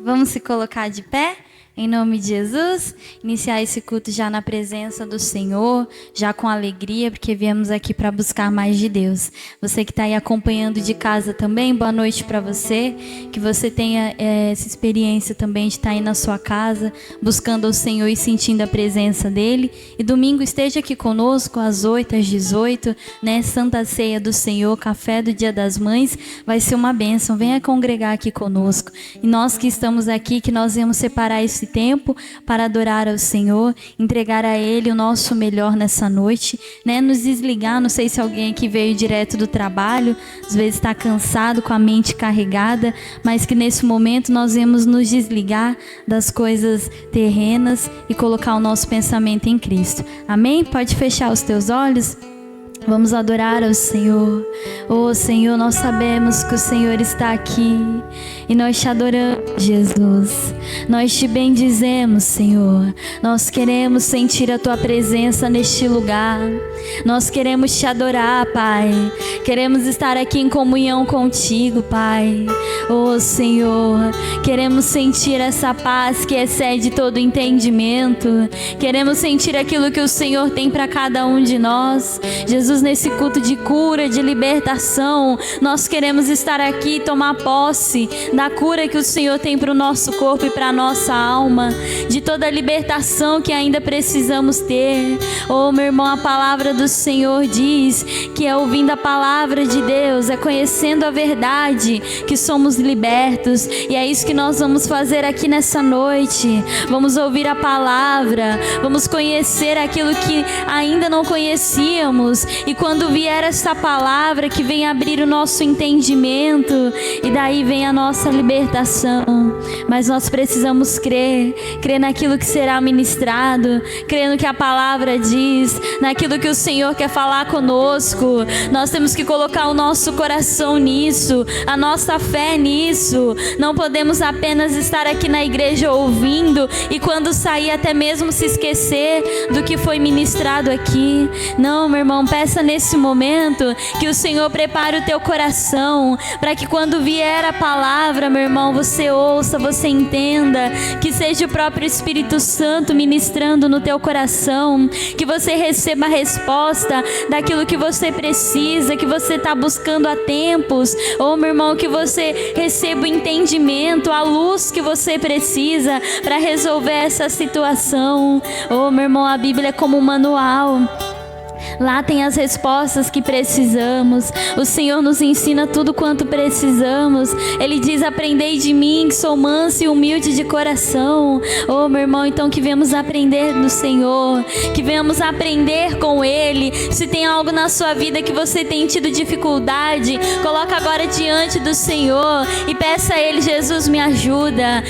Vamos se colocar de pé, em nome de Jesus, iniciar esse culto já na presença do Senhor, já com alegria, porque viemos aqui para buscar mais de Deus. Você que está aí acompanhando de casa também, boa noite para você, que você tenha essa experiência também de estar aí na sua casa, buscando o Senhor e sentindo a presença dEle. E domingo esteja aqui conosco, às 8, às 18, né? Santa Ceia do Senhor, café do Dia das Mães, vai ser uma bênção, venha congregar aqui conosco. E nós que estamos aqui, que nós vamos separar esse tempo para adorar ao Senhor, entregar a Ele o nosso melhor nessa noite, né? Nos desligar, não sei se alguém aqui veio direto do trabalho, às vezes está cansado, com a mente carregada, mas que nesse momento nós vamos nos desligar das coisas terrenas e colocar o nosso pensamento em Cristo. Amém? Pode fechar os teus olhos. Vamos adorar ao Senhor. Oh Senhor, nós sabemos que o Senhor está aqui e nós te adoramos, Jesus. Nós te bendizemos, Senhor. Nós queremos sentir a tua presença neste lugar. Nós queremos te adorar, Pai. Queremos estar aqui em comunhão contigo, Pai. Oh Senhor, queremos sentir essa paz que excede todo entendimento. Queremos sentir aquilo que o Senhor tem para cada um de nós. Jesus, nesse culto de cura, de libertação, nós queremos estar aqui e tomar posse da cura que o Senhor tem para o nosso corpo e para a nossa alma, de toda a libertação que ainda precisamos ter. Oh meu irmão, a palavra do Senhor diz que é ouvindo a palavra de Deus, é conhecendo a verdade que somos libertos, e é isso que nós vamos fazer aqui nessa noite. Vamos ouvir a palavra, vamos conhecer aquilo que ainda não conhecíamos, e quando vier essa palavra que vem abrir o nosso entendimento, e daí vem a nossa libertação. Mas nós precisamos crer naquilo que será ministrado, crer no que a palavra diz, naquilo que o Senhor quer falar conosco. Nós temos que colocar o nosso coração nisso, a nossa fé nisso. Não podemos apenas estar aqui na igreja ouvindo e quando sair até mesmo se esquecer do que foi ministrado aqui. Não, meu irmão, peça nesse momento que o Senhor prepare o teu coração, para que quando vier a palavra, meu irmão, você ouça, você entenda, que seja o próprio Espírito Santo ministrando no teu coração, que você receba a resposta daquilo que você precisa, que você está buscando há tempos. Oh meu irmão, que você receba o entendimento, a luz que você precisa para resolver essa situação. Oh meu irmão, a Bíblia é como um manual. Lá tem as respostas que precisamos. O Senhor nos ensina tudo quanto precisamos. Ele diz: aprendei de mim, que sou manso e humilde de coração. Oh meu irmão, então que venhamos aprender do Senhor, que venhamos aprender com Ele. Se tem algo na sua vida que você tem tido dificuldade, coloca agora diante do Senhor e peça a Ele: Jesus, me ajuda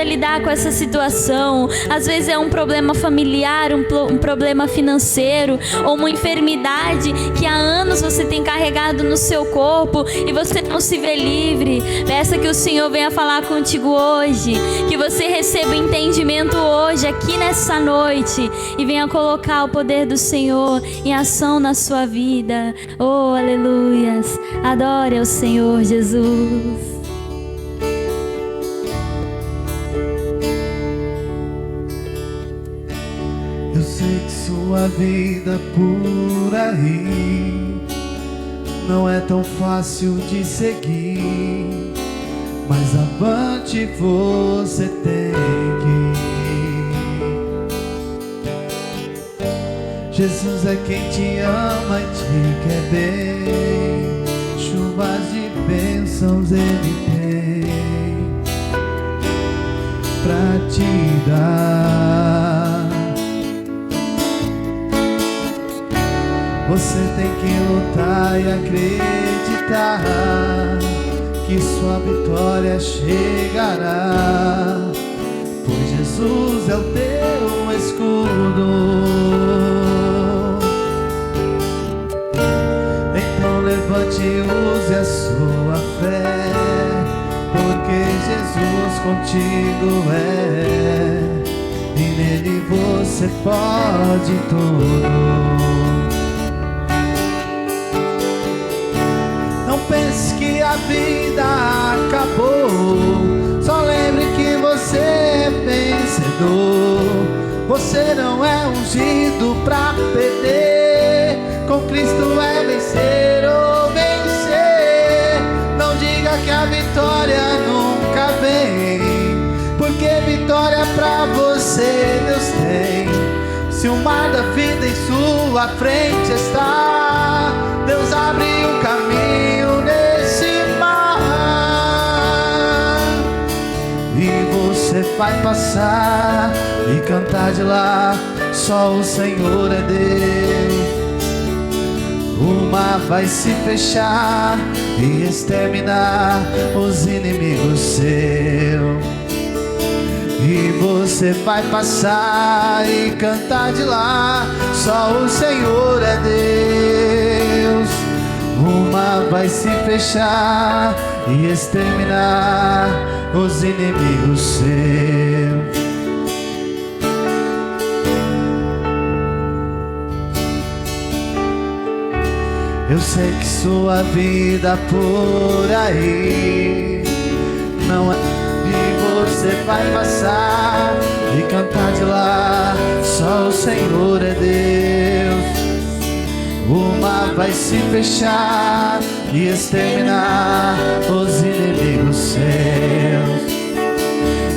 a lidar com essa situação. Às vezes é um problema familiar, um problema financeiro, ou uma enfermidade que há anos você tem carregado no seu corpo e você não se vê livre. Peça que o Senhor venha falar contigo hoje, que você receba entendimento hoje, aqui nessa noite, e venha colocar o poder do Senhor em ação na sua vida. Oh, aleluias! Adore ao Senhor Jesus. Eu sei que sua vida por aí não é tão fácil de seguir, mas avante você tem que ir. Jesus é quem te ama e te quer bem, chuvas de bênçãos Ele tem pra te dar. Você tem que lutar e acreditar que sua vitória chegará, pois Jesus é o teu escudo. Então levante e use a sua fé, porque Jesus contigo é, e nele você pode tudo. Não pense que a vida acabou, só lembre que vencedor. Você não é ungido pra perder. Com Cristo é vencer ou vencer. Não diga que a vitória nunca vem, porque vitória pra você Deus tem. Se o mar da vida em sua frente está, Deus abre um caminho nesse mar. E você vai passar e cantar de lá, só o Senhor é Deus. O mar vai se fechar e exterminar os inimigos seus. E você vai passar e cantar de lá, só o Senhor é Deus. O mar vai se fechar e exterminar os inimigos seus. Eu sei que sua vida por aí não é. Você vai passar e cantar de lá, só o Senhor é Deus. O mar vai se fechar e exterminar os inimigos seus.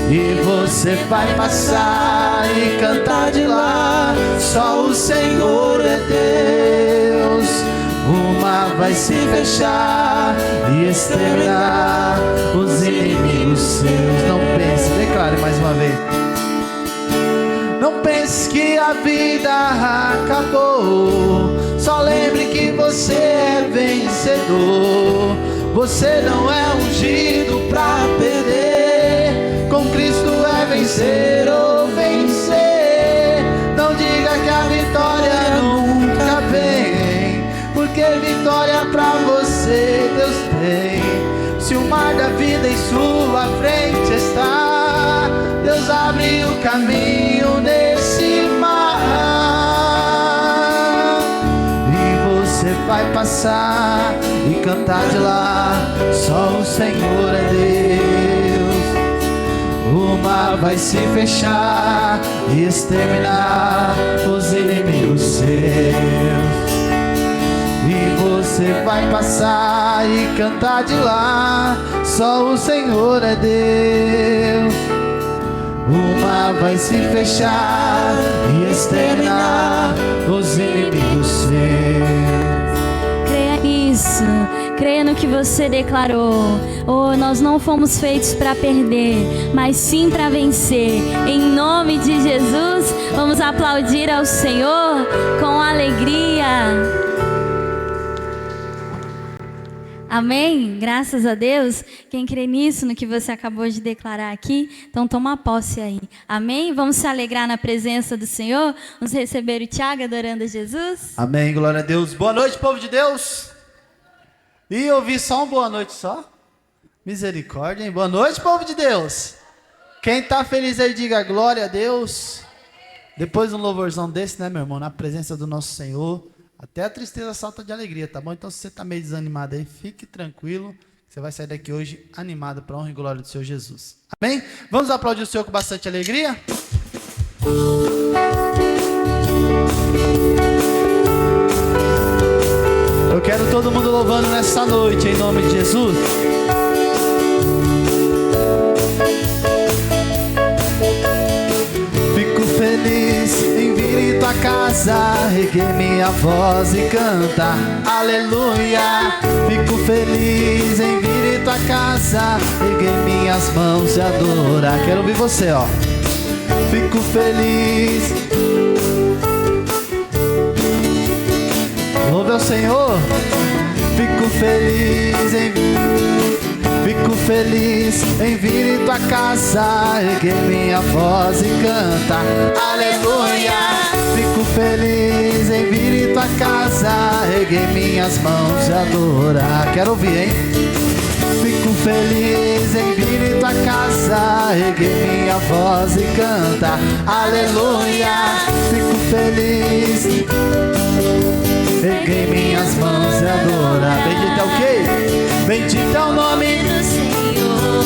E você vai passar e cantar de lá, só o Senhor é Deus. O mar vai se fechar e exterminar os inimigos seus. Não pense, declare mais uma vez. Não pense que a vida acabou. Só lembre que você é vencedor. Você não é ungido pra perder. Com Cristo é vencer ou vencer. Não diga que a vitória nunca vem, porque vitória pra você Deus tem. Se o mar da vida em sua frente está, Deus abre o caminho nesse mar. E você vai passar e cantar de lá, só o Senhor é Deus. O mar vai se fechar e exterminar os inimigos seus. E você vai passar e cantar de lá, só o Senhor é Deus. O mar vai se fechar e exterminar os inimigos seus. Creia nisso, creia no que você declarou. Oh, nós não fomos feitos para perder, mas sim para vencer. Em nome de Jesus, vamos aplaudir ao Senhor com alegria. Amém? Graças a Deus. Quem crê nisso, no que você acabou de declarar aqui, então toma posse aí. Amém? Vamos se alegrar na presença do Senhor. Vamos receber o Tiago adorando a Jesus. Amém, glória a Deus. Boa noite, povo de Deus. E ouvi só uma boa noite só? Misericórdia, hein? Boa noite, povo de Deus. Quem tá feliz aí, diga glória a Deus. Depois de um louvorzão desse, né, meu irmão? Na presença do nosso Senhor, até a tristeza salta de alegria, tá bom? Então, se você está meio desanimado aí, fique tranquilo. Você vai sair daqui hoje animado para a honra e glória do Senhor Jesus. Amém? Vamos aplaudir o Senhor com bastante alegria? Eu quero todo mundo louvando nessa noite, em nome de Jesus. Fico feliz em vir em tua casa, erguer minha voz e cantar, aleluia. Fico feliz em vir em tua casa, erguer minhas mãos e adorar. Quero ouvir você, ó. Fico feliz. Louve ao Senhor. Fico feliz em vir em tua casa, erguer minha voz e cantar, aleluia. Fico feliz em vir em tua casa, erguer minhas mãos e adorar. Quero ouvir, hein? Fico feliz em vir em tua casa, erguer minha voz e cantar, aleluia. Fico feliz, erguer minhas mãos e adorar. Bendito é o quê? Bendito é o nome do Senhor.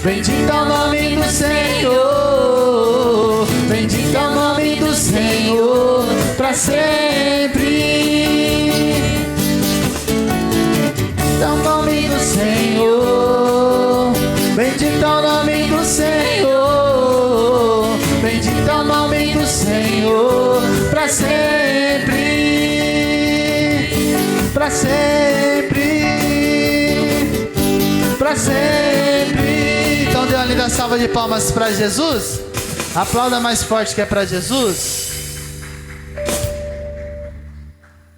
Bendito é o nome do Senhor. para sempre. Então o nome do Senhor, bendito é o nome do Senhor, bendito é o nome do Senhor, para sempre, para sempre, para sempre. Então dê uma linda salva de palmas para Jesus. Aplauda mais forte que é para Jesus.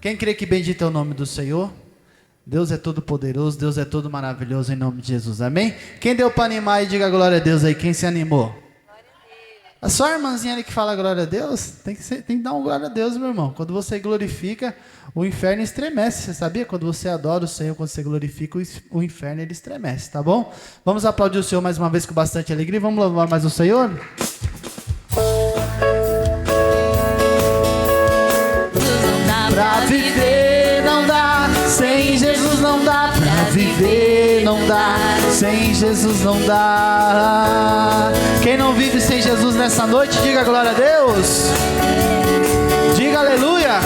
Quem crê que bendito é o nome do Senhor? Deus é todo poderoso, Deus é todo maravilhoso, em nome de Jesus, amém? Quem deu para animar e diga glória a Deus aí, quem se animou? A sua irmãzinha ali que fala glória a Deus, tem que dar um glória a Deus, meu irmão. Quando você glorifica, o inferno estremece, você sabia? Quando você adora o Senhor, quando você glorifica, o inferno ele estremece, tá bom? Vamos aplaudir o Senhor mais uma vez com bastante alegria, vamos louvar mais o Senhor? Pra viver não dá, sem Jesus não dá. Pra viver não dá, sem Jesus não dá. Quem não vive sem Jesus nessa noite, diga glória a Deus. Diga aleluia.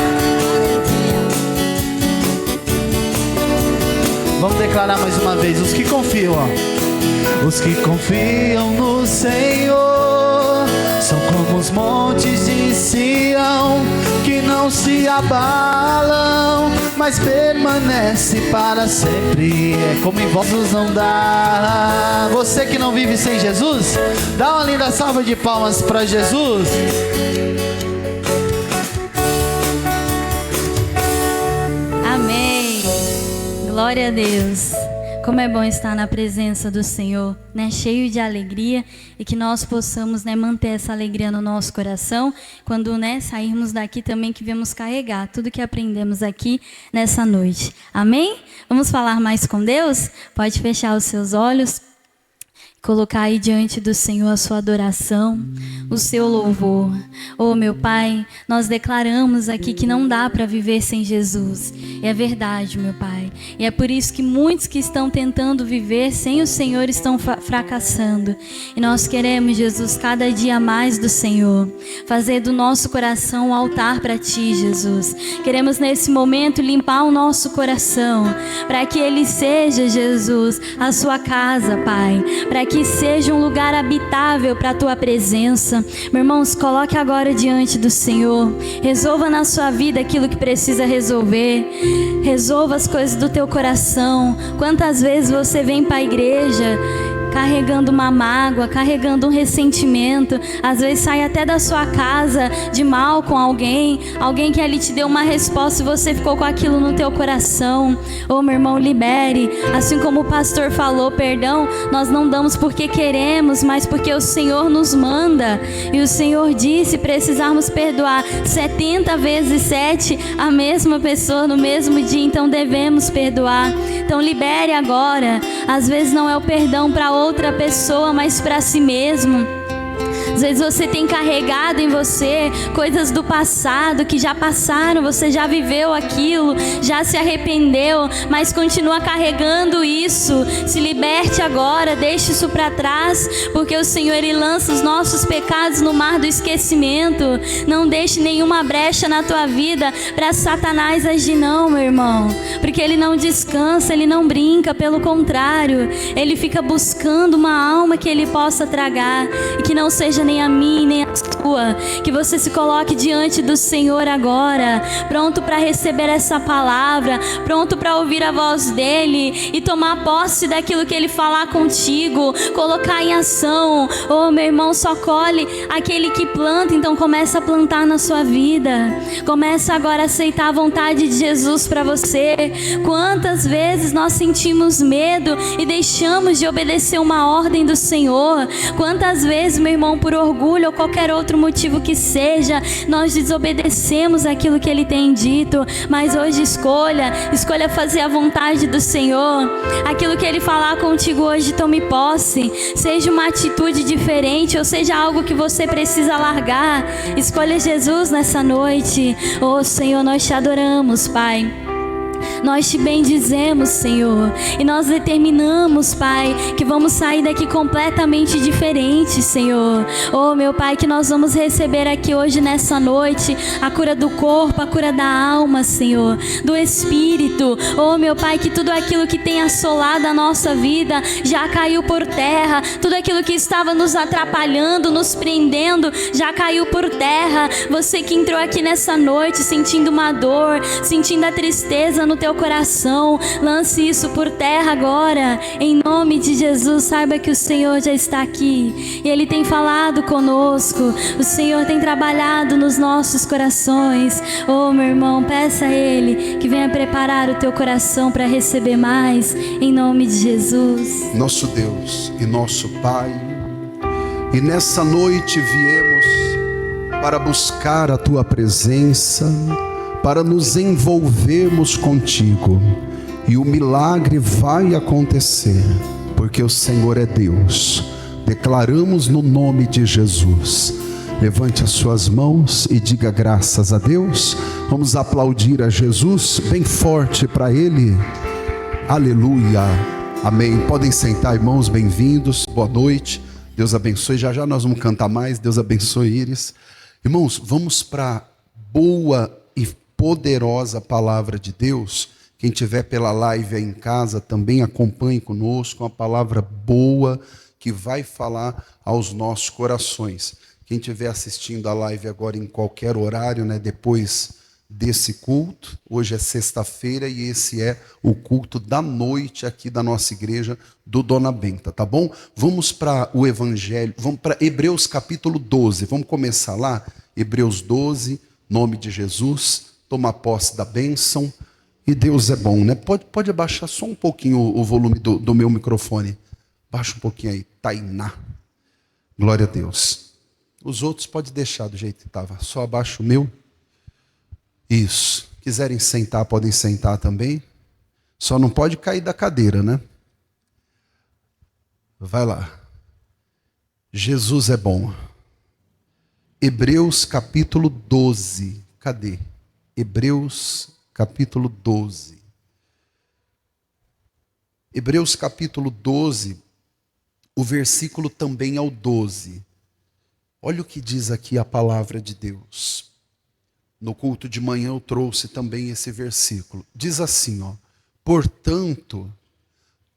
Vamos declarar mais uma vez, os que confiam, ó. Os que confiam no Senhor são como os montes de Sião, que não se abalam, mas permanece para sempre. É como em vós não dá. Você que não vive sem Jesus, dá uma linda salva de palmas para Jesus. Amém. Glória a Deus. Como é bom estar na presença do Senhor, né? Cheio de alegria, e que nós possamos, né, manter essa alegria no nosso coração, quando, né, sairmos daqui também, que viemos carregar tudo que aprendemos aqui nessa noite. Amém? Vamos falar mais com Deus? Pode fechar os seus olhos, colocar aí diante do Senhor a sua adoração, o seu louvor. Oh, meu Pai, nós declaramos aqui que não dá para viver sem Jesus. E é verdade, meu Pai. E é por isso que muitos que estão tentando viver sem o Senhor estão fracassando. E nós queremos, Jesus, cada dia mais do Senhor. Fazer do nosso coração um altar para Ti, Jesus. Queremos nesse momento limpar o nosso coração, para que ele seja, Jesus, a sua casa, Pai. Para que seja um lugar habitável para a Tua presença. Meu irmão, se coloque agora diante do Senhor. Resolva na sua vida aquilo que precisa resolver. Resolva as coisas do teu coração. Quantas vezes você vem para a igreja carregando uma mágoa, carregando um ressentimento, às vezes sai até da sua casa de mal com alguém que ali te deu uma resposta e você ficou com aquilo no teu coração. Ô, meu irmão, libere. Assim como o pastor falou, perdão nós não damos porque queremos, mas porque o Senhor nos manda. E o Senhor disse, precisarmos perdoar 70 vezes 7 a mesma pessoa no mesmo dia, então devemos perdoar. Então libere agora. Às vezes não é o perdão para outra pessoa, mas para si mesmo. Às vezes você tem carregado em você coisas do passado que já passaram, você já viveu aquilo, já se arrependeu, mas continua carregando isso. Se liberte agora, deixe isso para trás, porque o Senhor, Ele lança os nossos pecados no mar do esquecimento. Não deixe nenhuma brecha na tua vida para Satanás agir, não, meu irmão, porque ele não descansa, ele não brinca, pelo contrário, ele fica buscando uma alma que ele possa tragar, e que não seja nem a mim, nem a sua. Que você se coloque diante do Senhor agora, pronto para receber essa palavra, pronto para ouvir a voz dEle e tomar posse daquilo que Ele falar contigo, colocar em ação. Oh, meu irmão, só colhe aquele que planta, então começa a plantar na sua vida. Começa agora a aceitar a vontade de Jesus para você. Quantas vezes nós sentimos medo e deixamos de obedecer uma ordem do Senhor? Quantas vezes, meu irmão, por orgulho ou qualquer outro motivo que seja, nós desobedecemos aquilo que Ele tem dito? Mas hoje escolha fazer a vontade do Senhor. Aquilo que Ele falar contigo hoje, tome posse. Seja uma atitude diferente, ou seja algo que você precisa largar. Escolha Jesus nessa noite. Oh, Senhor, nós te adoramos, Pai. Nós te bendizemos, Senhor, e nós determinamos, Pai, que vamos sair daqui completamente diferentes, Senhor. Oh, meu Pai, que nós vamos receber aqui hoje, nessa noite, a cura do corpo, a cura da alma, Senhor, do espírito. Oh, meu Pai, que tudo aquilo que tem assolado a nossa vida já caiu por terra, tudo aquilo que estava nos atrapalhando, nos prendendo, já caiu por terra. Você que entrou aqui nessa noite sentindo uma dor, sentindo a tristeza no teu coração, lance isso por terra agora, em nome de Jesus. Saiba que o Senhor já está aqui e Ele tem falado conosco, o Senhor tem trabalhado nos nossos corações. Oh, meu irmão, peça a Ele que venha preparar o teu coração para receber mais, em nome de Jesus. Nosso Deus e nosso Pai, e nessa noite viemos para buscar a Tua presença, para nos envolvermos contigo, e o milagre vai acontecer, porque o Senhor é Deus. Declaramos no nome de Jesus. Levante as suas mãos e diga graças a Deus. Vamos aplaudir a Jesus bem forte para Ele. Aleluia, amém. Podem sentar, irmãos, bem-vindos, boa noite, Deus abençoe. Já já nós vamos cantar mais, Deus abençoe Iris. Irmãos, vamos para a boa e poderosa palavra de Deus. Quem estiver pela live aí em casa, também acompanhe conosco uma palavra boa que vai falar aos nossos corações. Quem estiver assistindo a live agora em qualquer horário, né, depois desse culto, hoje é sexta-feira e esse é o culto da noite aqui da nossa igreja do Dona Benta, tá bom? Vamos para o Evangelho, vamos para Hebreus capítulo 12, vamos começar lá, Hebreus 12, nome de Jesus, toma posse da bênção, e Deus é bom, né? Pode abaixar só um pouquinho o volume do meu microfone, baixa um pouquinho aí, Tainá, glória a Deus. Os outros pode deixar do jeito que estava, só abaixa o meu. Isso. Quiserem sentar, podem sentar também. Só não pode cair da cadeira, né? Vai lá. Jesus é bom. Hebreus capítulo 12. Cadê? Hebreus capítulo 12. Hebreus capítulo 12, o versículo também é o 12. Olha o que diz aqui a palavra de Deus. No culto de manhã eu trouxe também esse versículo. Diz assim, ó: portanto,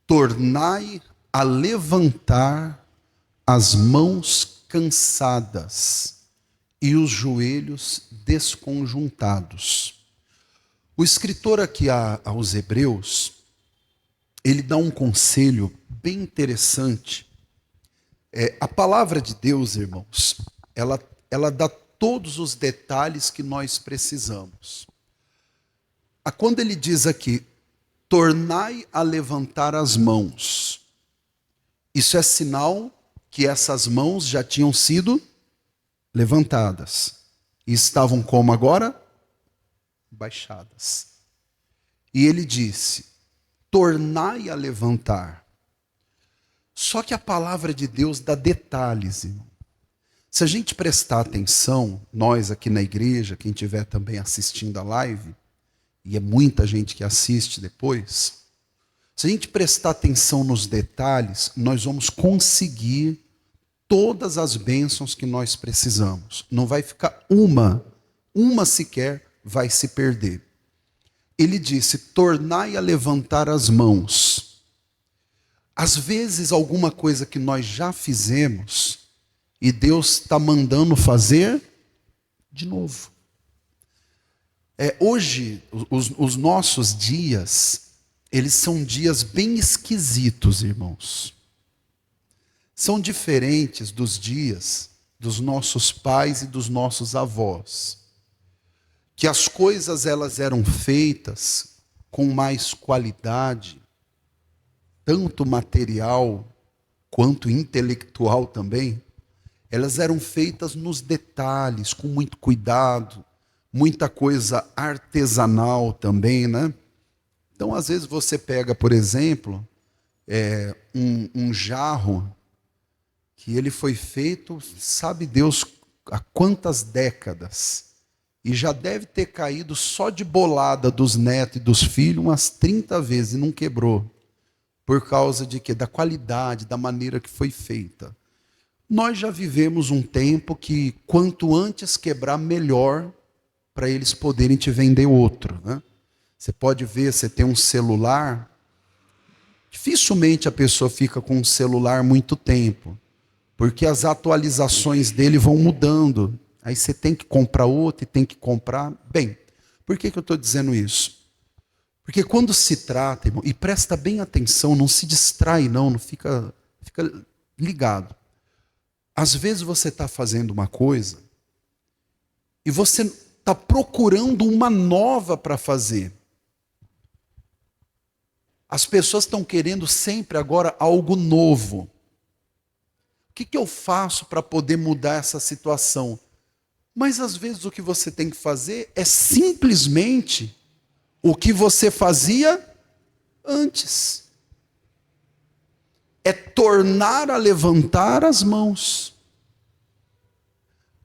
tornai a levantar as mãos cansadas e os joelhos desconjuntados. O escritor aqui aos Hebreus, ele dá um conselho bem interessante. A palavra de Deus, irmãos, ela dá todos os detalhes que nós precisamos. Quando ele diz aqui, tornai a levantar as mãos, isso é sinal que essas mãos já tinham sido levantadas. E estavam como agora? Baixadas. E ele disse, tornai a levantar. Só que a palavra de Deus dá detalhes, irmão. Se a gente prestar atenção, nós aqui na igreja, quem estiver também assistindo a live, e é muita gente que assiste depois, se a gente prestar atenção nos detalhes, nós vamos conseguir todas as bênçãos que nós precisamos. Não vai ficar uma sequer vai se perder. Ele disse, tornai a levantar as mãos. Às vezes, alguma coisa que nós já fizemos, e Deus está mandando fazer de novo. Hoje, os nossos dias, eles são dias bem esquisitos, irmãos. São diferentes dos dias dos nossos pais e dos nossos avós. Que as coisas elas eram feitas com mais qualidade, tanto material quanto intelectual também. Elas eram feitas nos detalhes, com muito cuidado, muita coisa artesanal também, né? Então, às vezes você pega, por exemplo, um jarro que ele foi feito, sabe Deus há quantas décadas, e já deve ter caído só de bolada dos netos e dos filhos umas 30 vezes e não quebrou. Por causa de quê? Da qualidade, da maneira que foi feita. Nós já vivemos um tempo que quanto antes quebrar, melhor para eles poderem te vender outro, né? Você pode ver, você tem um celular, dificilmente a pessoa fica com um celular muito tempo, porque as atualizações dele vão mudando. Aí você tem que comprar outro e tem que comprar. Bem, por que eu estou dizendo isso? Porque quando se trata, irmão, e presta bem atenção, não se distrai não fica ligado. Às vezes você está fazendo uma coisa e você está procurando uma nova para fazer. As pessoas estão querendo sempre agora algo novo. O que eu faço para poder mudar essa situação? Mas às vezes o que você tem que fazer é simplesmente o que você fazia antes. É tornar a levantar as mãos.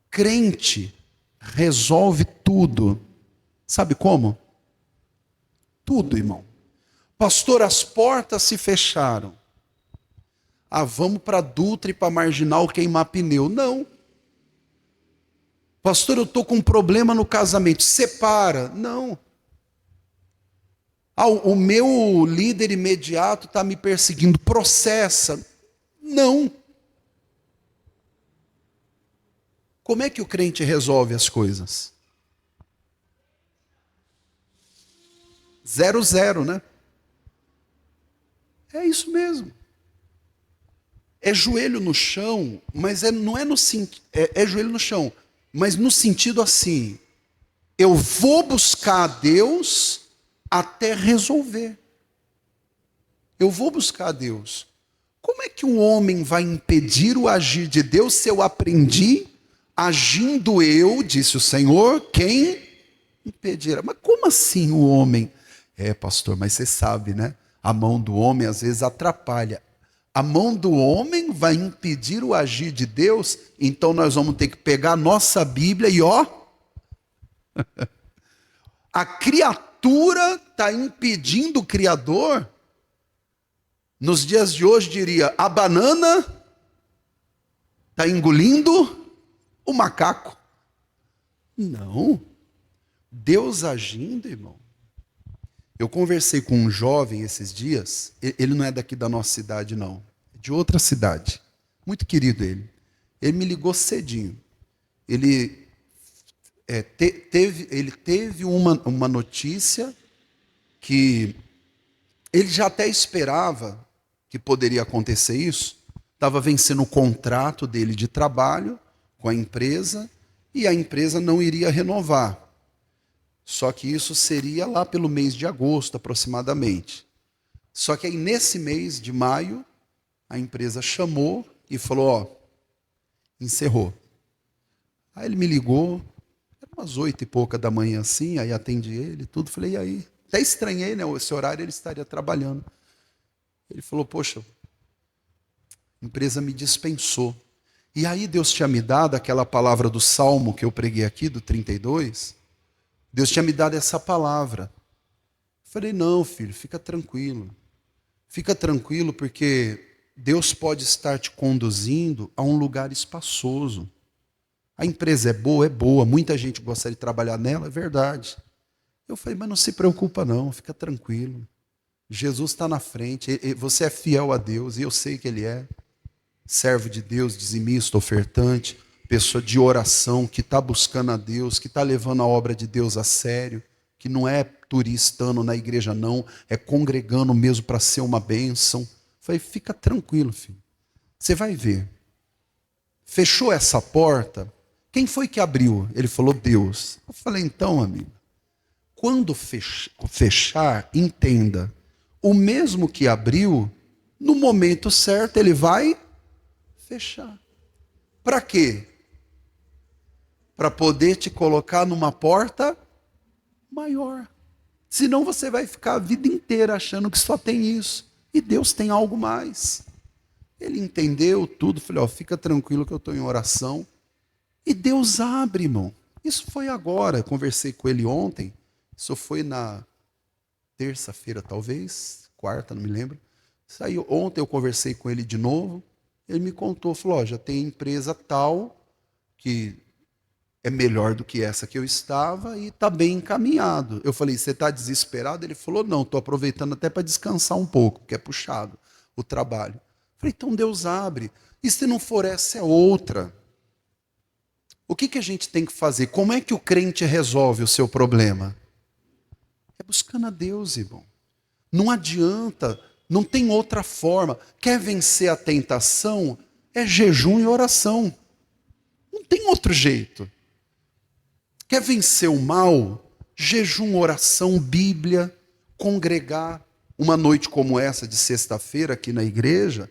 Crente resolve tudo. Sabe como? Tudo, irmão. Pastor, as portas se fecharam. Vamos para Dutra e para Marginal queimar pneu. Não. Pastor, eu estou com um problema no casamento. Separa. Não. O meu líder imediato está me perseguindo. Processa. Não. Como é que o crente resolve as coisas? 0-0, né? É isso mesmo. É joelho no chão, mas não é no é joelho no chão, mas no sentido assim: eu vou buscar a Deus até resolver. Eu vou buscar a Deus. Como é que um homem vai impedir o agir de Deus se eu aprendi? Agindo eu, disse o Senhor, quem impedirá? Mas como assim o homem? Pastor, mas você sabe, né? A mão do homem às vezes atrapalha. A mão do homem vai impedir o agir de Deus, então nós vamos ter que pegar a nossa Bíblia e a criatura está impedindo o Criador. Nos dias de hoje diria, a banana está engolindo o macaco. Não. Deus agindo, irmão. Eu conversei com um jovem esses dias, ele não é daqui da nossa cidade não, é de outra cidade, muito querido ele. Ele me ligou cedinho. Ele teve uma notícia que ele já até esperava que poderia acontecer isso, estava vencendo o contrato dele de trabalho com a empresa e a empresa não iria renovar. Só que isso seria lá pelo mês de agosto, aproximadamente. Só que aí, nesse mês de maio, a empresa chamou e falou, encerrou. Aí ele me ligou, era umas 8 e pouca da manhã assim, aí atendi ele, tudo, falei, e aí? Até estranhei, né? Esse horário ele estaria trabalhando. Ele falou, poxa, a empresa me dispensou. E aí Deus tinha me dado aquela palavra do Salmo que eu preguei aqui, do 32, Deus tinha me dado essa palavra. Falei, não, filho, fica tranquilo. Fica tranquilo porque Deus pode estar te conduzindo a um lugar espaçoso. A empresa é boa, muita gente gostaria de trabalhar nela, é verdade. Eu falei, mas não se preocupa não, fica tranquilo. Jesus está na frente, você é fiel a Deus, e eu sei que Ele é. Servo de Deus, dizimista, ofertante, pessoa de oração, que está buscando a Deus, que está levando a obra de Deus a sério, que não é turistando na igreja não, é congregando mesmo para ser uma bênção. Falei, fica tranquilo, filho. Você vai ver. Fechou essa porta, quem foi que abriu? Ele falou, Deus. Eu falei, então, amigo, quando fechar, entenda, o mesmo que abriu, no momento certo, ele vai fechar. Para quê? Para poder te colocar numa porta maior. Senão você vai ficar a vida inteira achando que só tem isso. E Deus tem algo mais. Ele entendeu tudo, falei, fica tranquilo que eu estou em oração. E Deus abre, irmão. Isso foi agora, eu conversei com ele ontem, isso foi na terça-feira talvez, quarta, não me lembro. Saiu, ontem eu conversei com ele de novo, ele me contou, falou, ó, já tem empresa tal, que é melhor do que essa que eu estava e está bem encaminhado. Eu falei, você está desesperado? Ele falou, não, estou aproveitando até para descansar um pouco, porque é puxado o trabalho. Eu falei, então Deus abre. E se não for essa, é outra. O que a gente tem que fazer? Como é que o crente resolve o seu problema? É buscando a Deus, irmão. Não adianta, não tem outra forma. Quer vencer a tentação? É jejum e oração. Não tem outro jeito. Quer vencer o mal? Jejum, oração, Bíblia, congregar. Uma noite como essa de sexta-feira aqui na igreja,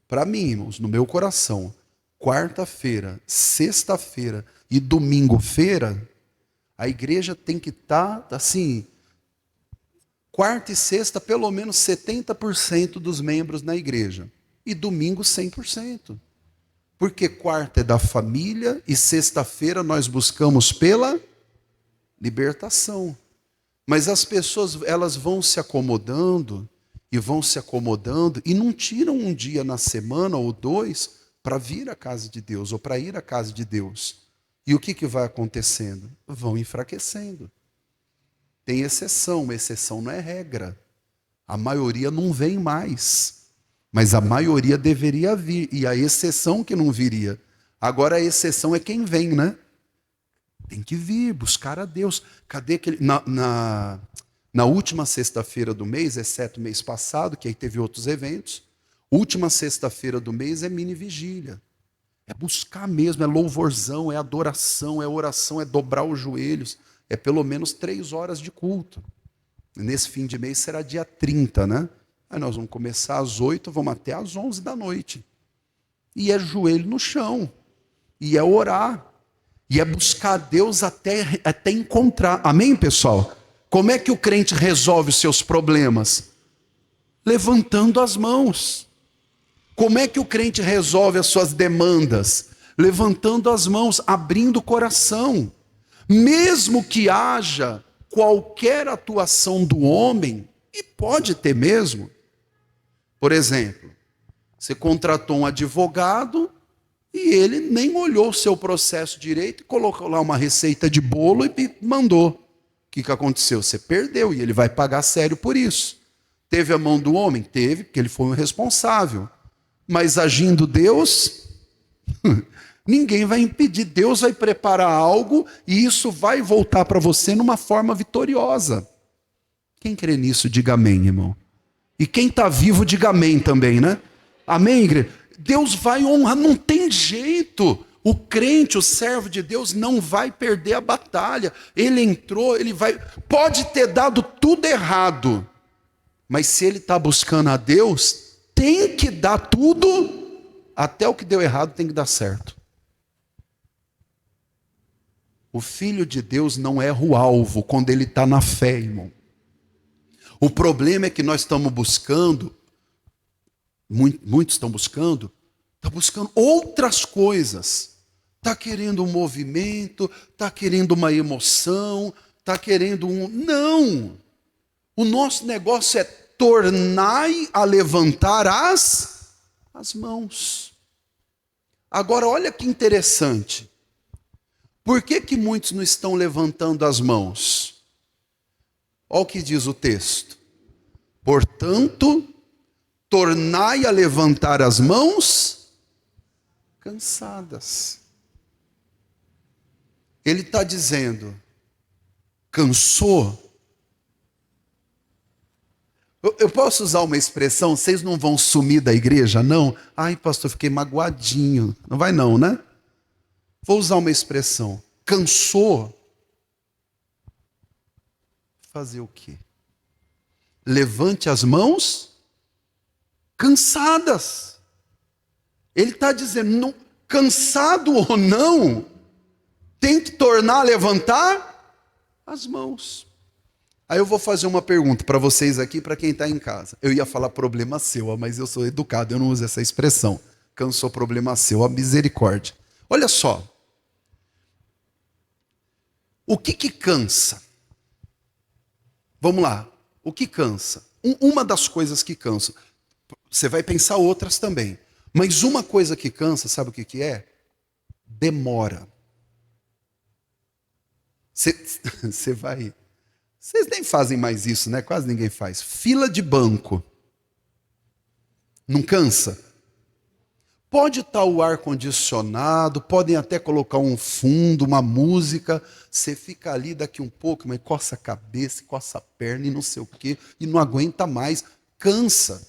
para mim, irmãos, no meu coração, quarta-feira, sexta-feira e domingo-feira, a igreja tem que estar assim, quarta e sexta, pelo menos 70% dos membros na igreja. E domingo, 100%. Porque quarta é da família e sexta-feira nós buscamos pela libertação. Mas as pessoas, elas vão se acomodando e não tiram um dia na semana ou dois para vir à casa de Deus ou para ir à casa de Deus. E o que vai acontecendo? Vão enfraquecendo. Tem exceção não é regra. A maioria não vem mais. Mas a maioria deveria vir. E a exceção que não viria. Agora a exceção é quem vem, né? Tem que vir, buscar a Deus. Cadê aquele... Na última sexta-feira do mês, exceto o mês passado, que aí teve outros eventos, última sexta-feira do mês é mini vigília. É buscar mesmo, é louvorzão, é adoração, é oração, é dobrar os joelhos. É pelo menos 3 horas de culto. Nesse fim de mês será dia 30, né? Aí nós vamos começar às 8, vamos até às 11 da noite. E é joelho no chão. E é orar. E é buscar Deus até encontrar. Amém, pessoal? Como é que o crente resolve os seus problemas? Levantando as mãos. Como é que o crente resolve as suas demandas? Levantando as mãos, abrindo o coração. Mesmo que haja qualquer atuação do homem, e pode ter mesmo. Por exemplo, você contratou um advogado e ele nem olhou o seu processo direito, colocou lá uma receita de bolo e mandou. O que aconteceu? Você perdeu e ele vai pagar sério por isso. Teve a mão do homem? Teve, porque ele foi o responsável. Mas agindo Deus, ninguém vai impedir. Deus vai preparar algo e isso vai voltar para você numa forma vitoriosa. Quem crê nisso, diga amém, irmão. E quem está vivo, diga amém também, né? Amém, igreja? Deus vai honrar, não tem jeito. O crente, o servo de Deus, não vai perder a batalha. Ele entrou, ele vai... Pode ter dado tudo errado. Mas se ele está buscando a Deus, tem que dar tudo, até o que deu errado tem que dar certo. O filho de Deus não erra o alvo quando ele está na fé, irmão. O problema é que nós estamos buscando, muitos estão buscando outras coisas. Está querendo um movimento, está querendo uma emoção, está querendo um... Não! O nosso negócio é tornai a levantar as mãos. Agora, olha que interessante. Por que muitos não estão levantando as mãos? Olha o que diz o texto. Portanto, tornai a levantar as mãos cansadas. Ele está dizendo, cansou? Eu posso usar uma expressão, vocês não vão sumir da igreja, não? Ai, pastor, fiquei magoadinho. Não vai não, né? Vou usar uma expressão. Cansou? Fazer o quê? Levante as mãos cansadas. Ele está dizendo, não, cansado ou não, tem que tornar a levantar as mãos. Aí eu vou fazer uma pergunta para vocês aqui, para quem está em casa. Eu ia falar problema seu, mas eu sou educado, eu não uso essa expressão. Cansou, problema seu, a misericórdia. Olha só. O que cansa? Vamos lá. O que cansa? Uma das coisas que cansa. Você vai pensar outras também. Mas uma coisa que cansa, sabe o que é? Demora. Você vai... Vocês nem fazem mais isso, né? Quase ninguém faz. Fila de banco. Não cansa? Pode estar o ar-condicionado, podem até colocar um fundo, uma música. Você fica ali daqui um pouco, mas coça a cabeça, coça a perna e não sei o quê, e não aguenta mais. Cansa.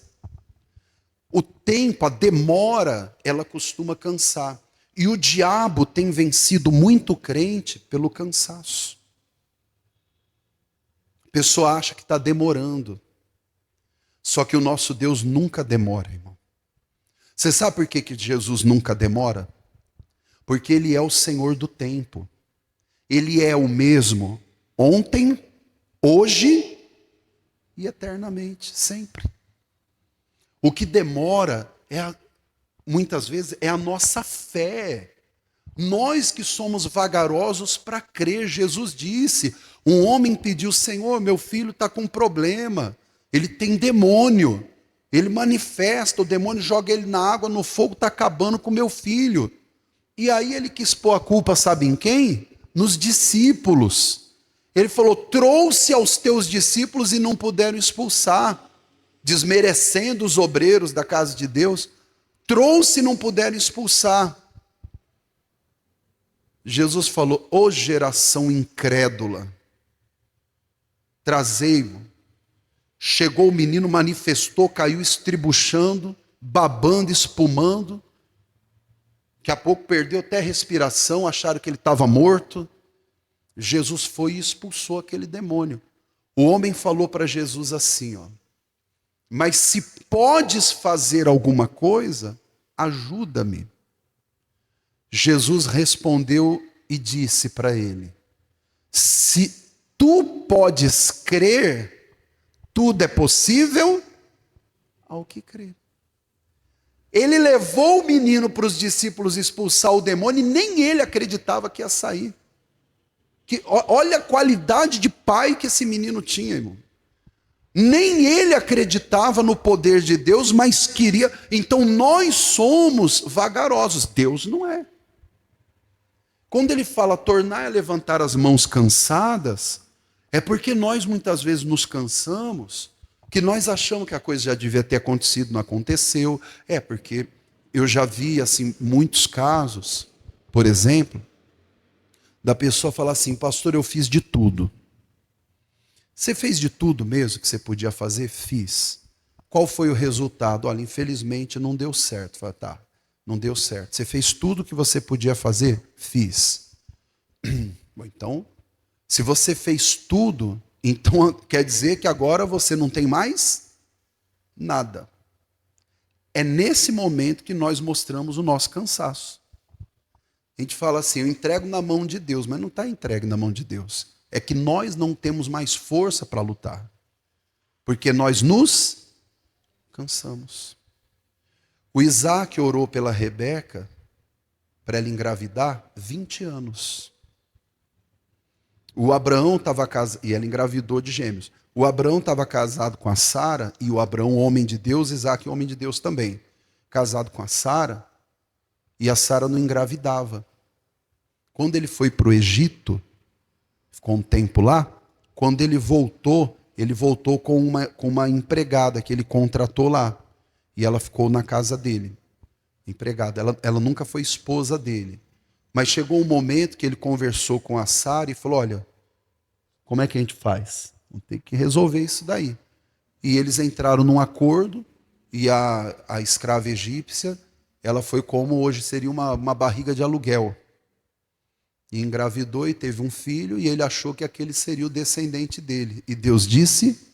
O tempo, a demora, ela costuma cansar. E o diabo tem vencido muito crente pelo cansaço. A pessoa acha que está demorando. Só que o nosso Deus nunca demora, irmão. Você sabe por que Jesus nunca demora? Porque Ele é o Senhor do tempo. Ele é o mesmo ontem, hoje e eternamente, sempre. O que demora muitas vezes é a nossa fé. Nós que somos vagarosos para crer. Jesus disse, um homem pediu, Senhor, meu filho está com um problema, ele tem demônio, ele manifesta, o demônio joga ele na água, no fogo, está acabando com meu filho. E aí ele quis pôr a culpa, sabe em quem? Nos discípulos. Ele falou, trouxe aos teus discípulos e não puderam expulsar, desmerecendo os obreiros da casa de Deus. Trouxe e não puderam expulsar. Jesus falou, ô geração incrédula, trazei-o. Chegou o menino, manifestou, caiu estribuchando, babando, espumando. Daqui a pouco perdeu até a respiração, acharam que ele estava morto. Jesus foi e expulsou aquele demônio. O homem falou para Jesus assim, ó, mas se podes fazer alguma coisa, ajuda-me. Jesus respondeu e disse para ele, se tu podes crer, tudo é possível ao que crê. Ele levou o menino para os discípulos expulsar o demônio e nem ele acreditava que ia sair. Olha a qualidade de pai que esse menino tinha, irmão. Nem ele acreditava no poder de Deus, mas queria. Então nós somos vagarosos, Deus não é. Quando ele fala tornar a levantar as mãos cansadas, é porque nós muitas vezes nos cansamos, que nós achamos que a coisa já devia ter acontecido, não aconteceu. É porque eu já vi assim muitos casos, por exemplo, da pessoa falar assim, pastor, eu fiz de tudo. Você fez de tudo mesmo que você podia fazer? Fiz. Qual foi o resultado? Olha, infelizmente não deu certo. Falei, tá, não deu certo. Você fez tudo que você podia fazer? Fiz. Bom, então, se você fez tudo, então quer dizer que agora você não tem mais nada. É nesse momento que nós mostramos o nosso cansaço. A gente fala assim, eu entrego na mão de Deus, mas não está entregue na mão de Deus. É que nós não temos mais força para lutar. Porque nós nos cansamos. O Isaac orou pela Rebeca, para ela engravidar, 20 anos. O Abraão estava casado, e ela engravidou de gêmeos. O Abraão estava casado com a Sara, e o Abraão, homem de Deus, Isaac, homem de Deus também. Casado com a Sara, e a Sara não engravidava. Quando ele foi para o Egito, ficou um tempo lá, quando ele voltou com uma empregada que ele contratou lá. E ela ficou na casa dele, empregada. Ela nunca foi esposa dele. Mas chegou um momento que ele conversou com a Sara e falou, olha, como é que a gente faz? Vamos ter que resolver isso daí. E eles entraram num acordo, e a escrava egípcia, ela foi como hoje seria uma barriga de aluguel. E engravidou e teve um filho, e ele achou que aquele seria o descendente dele. E Deus disse,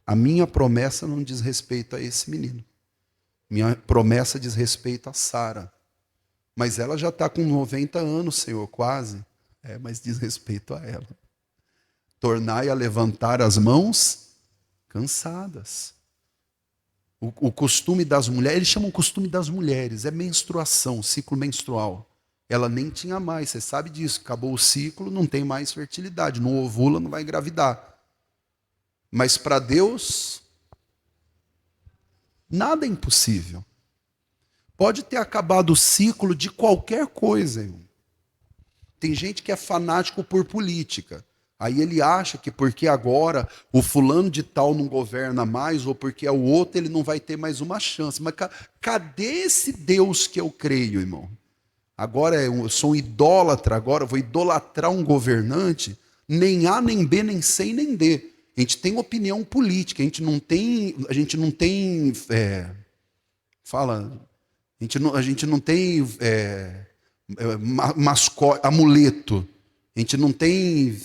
a minha promessa não diz respeito a esse menino. Minha promessa diz respeito a Sara. Mas ela já está com 90 anos, Senhor, quase. Mas diz respeito a ela. Tornai a levantar as mãos cansadas. O costume das mulheres, eles chamam costume das mulheres, é menstruação, ciclo menstrual. ela nem tinha mais, você sabe disso, acabou o ciclo, não tem mais fertilidade, não ovula, não vai engravidar. Mas para Deus, nada é impossível. Pode ter acabado o ciclo de qualquer coisa, irmão. Tem gente que é fanático por política. Aí ele acha que porque agora o fulano de tal não governa mais, ou porque é o outro, ele não vai ter mais uma chance. Mas cadê esse Deus que eu creio, irmão? Agora eu sou um idólatra, agora eu vou idolatrar um governante. Nem A, nem B, nem C e nem D. A gente tem opinião política, a gente não tem mascote, amuleto. A gente não tem...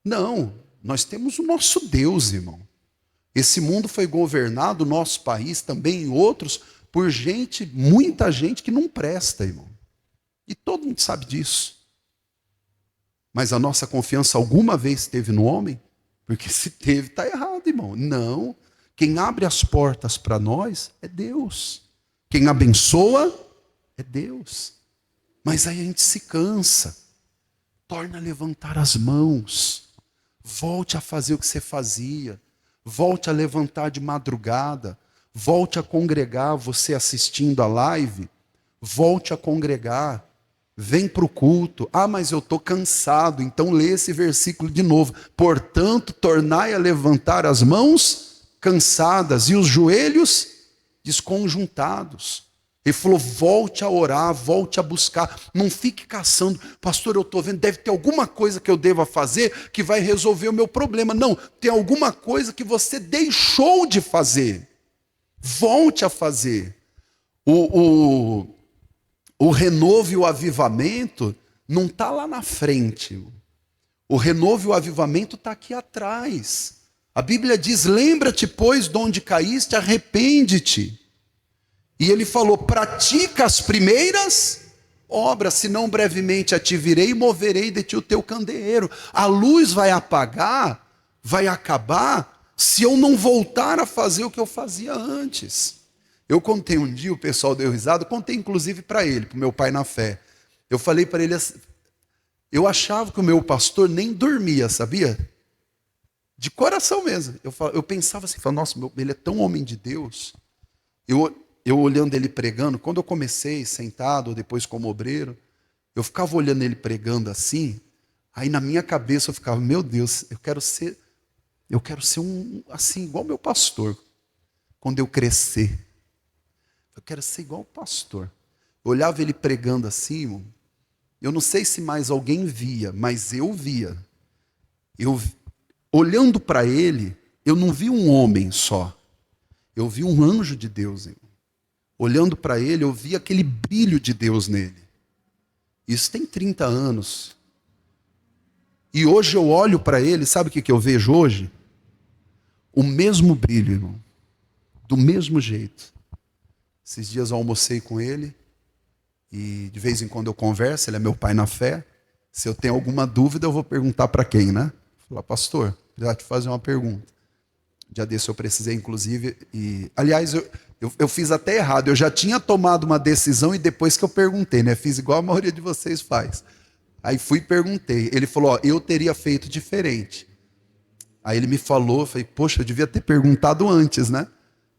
Não, nós temos o nosso Deus, irmão. Esse mundo foi governado, nosso país também e outros, por gente, muita gente que não presta, irmão. E todo mundo sabe disso. Mas a nossa confiança alguma vez esteve no homem? Porque se teve, está errado, irmão. Não. Quem abre as portas para nós é Deus. Quem abençoa é Deus. Mas aí a gente se cansa. Torna a levantar as mãos. Volte a fazer o que você fazia. Volte a levantar de madrugada. Volte a congregar, você assistindo a live. Volte a congregar. Vem para o culto. Ah, mas eu estou cansado. Então lê esse versículo de novo. Portanto, tornai a levantar as mãos cansadas e os joelhos desconjuntados. Ele falou, volte a orar, volte a buscar. Não fique caçando. Pastor, eu estou vendo, deve ter alguma coisa que eu deva fazer que vai resolver o meu problema. Não, tem alguma coisa que você deixou de fazer. Volte a fazer. O renovo e o avivamento não está lá na frente. O renovo e o avivamento está aqui atrás. A Bíblia diz, lembra-te, pois, de onde caíste, arrepende-te. E ele falou, pratica as primeiras obras, senão brevemente a te virei e moverei de ti o teu candeeiro. A luz vai apagar, vai acabar, se eu não voltar a fazer o que eu fazia antes. Eu contei um dia, o pessoal deu risada, contei inclusive para ele, para o meu pai na fé. Eu falei para ele assim, eu achava que o meu pastor nem dormia, sabia? De coração mesmo. Eu pensava assim, nossa, ele é tão homem de Deus. Eu olhando ele pregando, quando eu comecei sentado, depois como obreiro, eu ficava olhando ele pregando assim, aí na minha cabeça eu ficava, meu Deus, eu quero ser um assim, igual meu pastor, quando eu crescer. Eu quero ser igual o pastor. Eu olhava ele pregando assim, irmão, eu não sei se mais alguém via, mas eu via. Olhando para ele, eu não vi um homem só, eu vi um anjo de Deus, irmão. Olhando para ele, eu vi aquele brilho de Deus nele. Isso tem 30 anos. E hoje eu olho para ele, sabe o que eu vejo hoje? O mesmo brilho, irmão. Do mesmo jeito. Esses dias eu almocei com ele. E de vez em quando eu converso, ele é meu pai na fé. Se eu tenho alguma dúvida, eu vou perguntar para quem, né? Falar, pastor, já te fazer uma pergunta. Dia desse eu precisei, inclusive, aliás, eu fiz até errado. Eu já tinha tomado uma decisão e depois que eu perguntei, né? Fiz igual a maioria de vocês faz. Aí fui e perguntei. Ele falou, eu teria feito diferente. Aí ele me falou, eu falei, poxa, eu devia ter perguntado antes, né?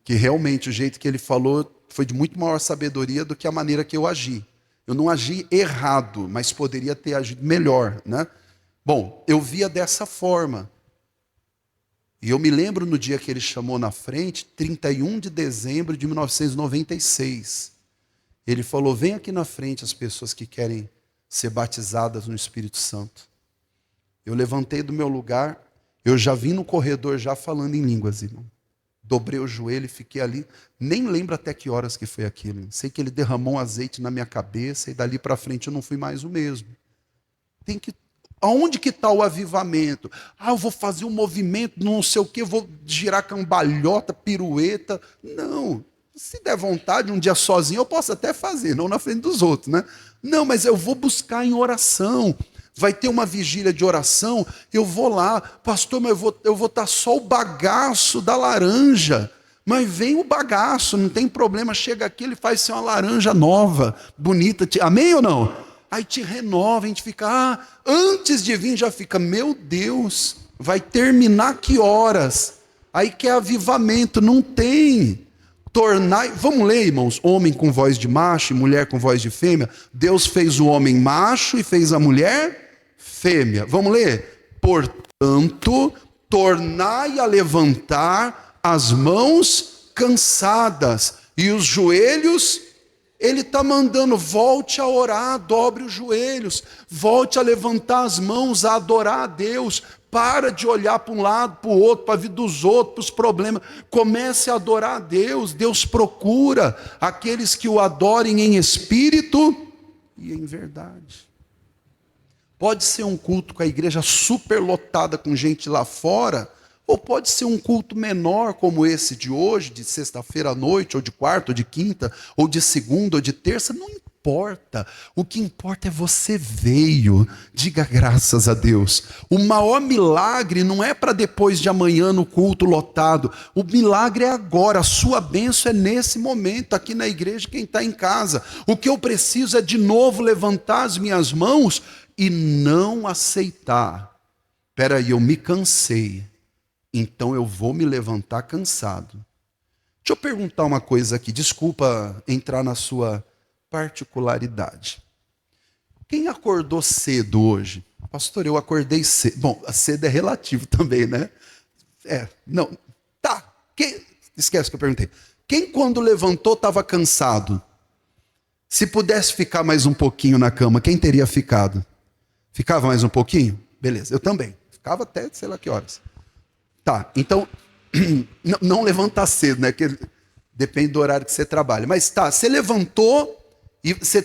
Que realmente o jeito que ele falou foi de muito maior sabedoria do que a maneira que eu agi. Eu não agi errado, mas poderia ter agido melhor, né? Bom, eu via dessa forma. E eu me lembro no dia que ele chamou na frente, 31 de dezembro de 1996. Ele falou, vem aqui na frente as pessoas que querem ser batizadas no Espírito Santo. Eu levantei do meu lugar, eu já vim no corredor já falando em línguas, irmão. Dobrei o joelho e fiquei ali, nem lembro até que horas que foi aquilo. Sei que ele derramou um azeite na minha cabeça e dali para frente eu não fui mais o mesmo. Aonde que está o avivamento? Eu vou fazer um movimento, não sei o quê, vou girar cambalhota, pirueta. Não, se der vontade, um dia sozinho eu posso até fazer, não na frente dos outros, né? Não, mas eu vou buscar em oração. Vai ter uma vigília de oração, eu vou lá. Pastor, mas eu vou estar só o bagaço da laranja. Mas vem o bagaço, não tem problema, chega aqui, ele faz ser uma laranja nova, bonita, amém ou não? Aí te renova, a gente fica, antes de vir já fica, meu Deus, vai terminar que horas? Aí quer avivamento, não tem. Vamos ler, irmãos, homem com voz de macho e mulher com voz de fêmea. Deus fez o homem macho e fez a mulher fêmea. Vamos ler? Portanto, tornai a levantar as mãos cansadas e os joelhos. Ele está mandando, volte a orar, dobre os joelhos, volte a levantar as mãos, a adorar a Deus. Para de olhar para um lado, para o outro, para a vida dos outros, para os problemas. Comece a adorar a Deus. Deus procura aqueles que o adorem em espírito e em verdade. Pode ser um culto com a igreja superlotada com gente lá fora, ou pode ser um culto menor como esse de hoje, de sexta-feira à noite, ou de quarta, ou de quinta, ou de segunda, ou de terça, não importa. O que importa é você veio. Diga graças a Deus. O maior milagre não é para depois de amanhã no culto lotado. O milagre é agora. A sua bênção é nesse momento, aqui na igreja, quem está em casa. O que eu preciso é de novo levantar as minhas mãos e não aceitar. Espera aí, eu me cansei. Então eu vou me levantar cansado. Deixa eu perguntar uma coisa aqui. Desculpa entrar na sua particularidade. Quem acordou cedo hoje? Pastor, eu acordei cedo. Bom, cedo é relativo também, né? Não. Tá. Esquece que eu perguntei. Quem quando levantou estava cansado? Se pudesse ficar mais um pouquinho na cama, quem teria ficado? Ficava mais um pouquinho? Beleza, eu também. Ficava até sei lá que horas. Tá, então, não levantar cedo, né? Que depende do horário que você trabalha. Mas tá, você levantou e você,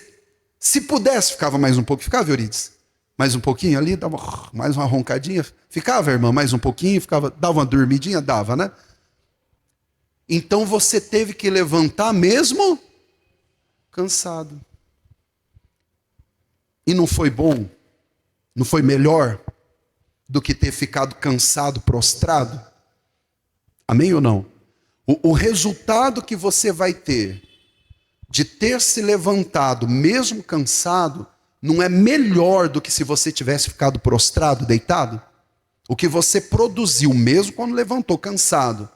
se pudesse, ficava mais um pouco. Ficava, Euridice? Mais um pouquinho ali, dava mais uma roncadinha. Ficava, irmã, mais um pouquinho, dava uma dormidinha? Dava, né? Então você teve que levantar mesmo cansado. E não foi bom? Não foi melhor do que ter ficado cansado, prostrado? Amém ou não? O resultado que você vai ter de ter se levantado mesmo cansado não é melhor do que se você tivesse ficado prostrado, deitado? O que você produziu mesmo quando levantou cansado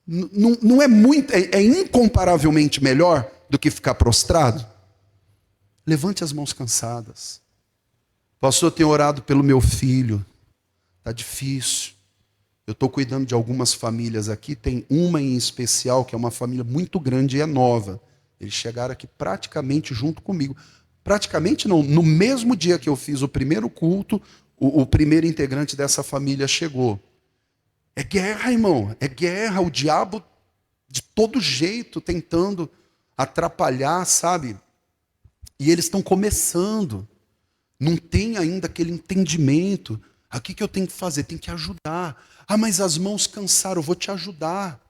não é muito, é incomparavelmente melhor do que ficar prostrado? Levante as mãos cansadas. Pastor, eu tenho orado pelo meu filho. Está difícil. Eu estou cuidando de algumas famílias aqui. Tem uma em especial que é uma família muito grande e é nova. Eles chegaram aqui praticamente junto comigo. Praticamente não. No mesmo dia que eu fiz o primeiro culto, o primeiro integrante dessa família chegou. É guerra, irmão. É guerra. O diabo de todo jeito tentando atrapalhar, sabe? E eles estão começando. Não tem ainda aquele entendimento. O que eu tenho que fazer? Tem que ajudar. Ah, mas as mãos cansaram, eu vou te ajudar.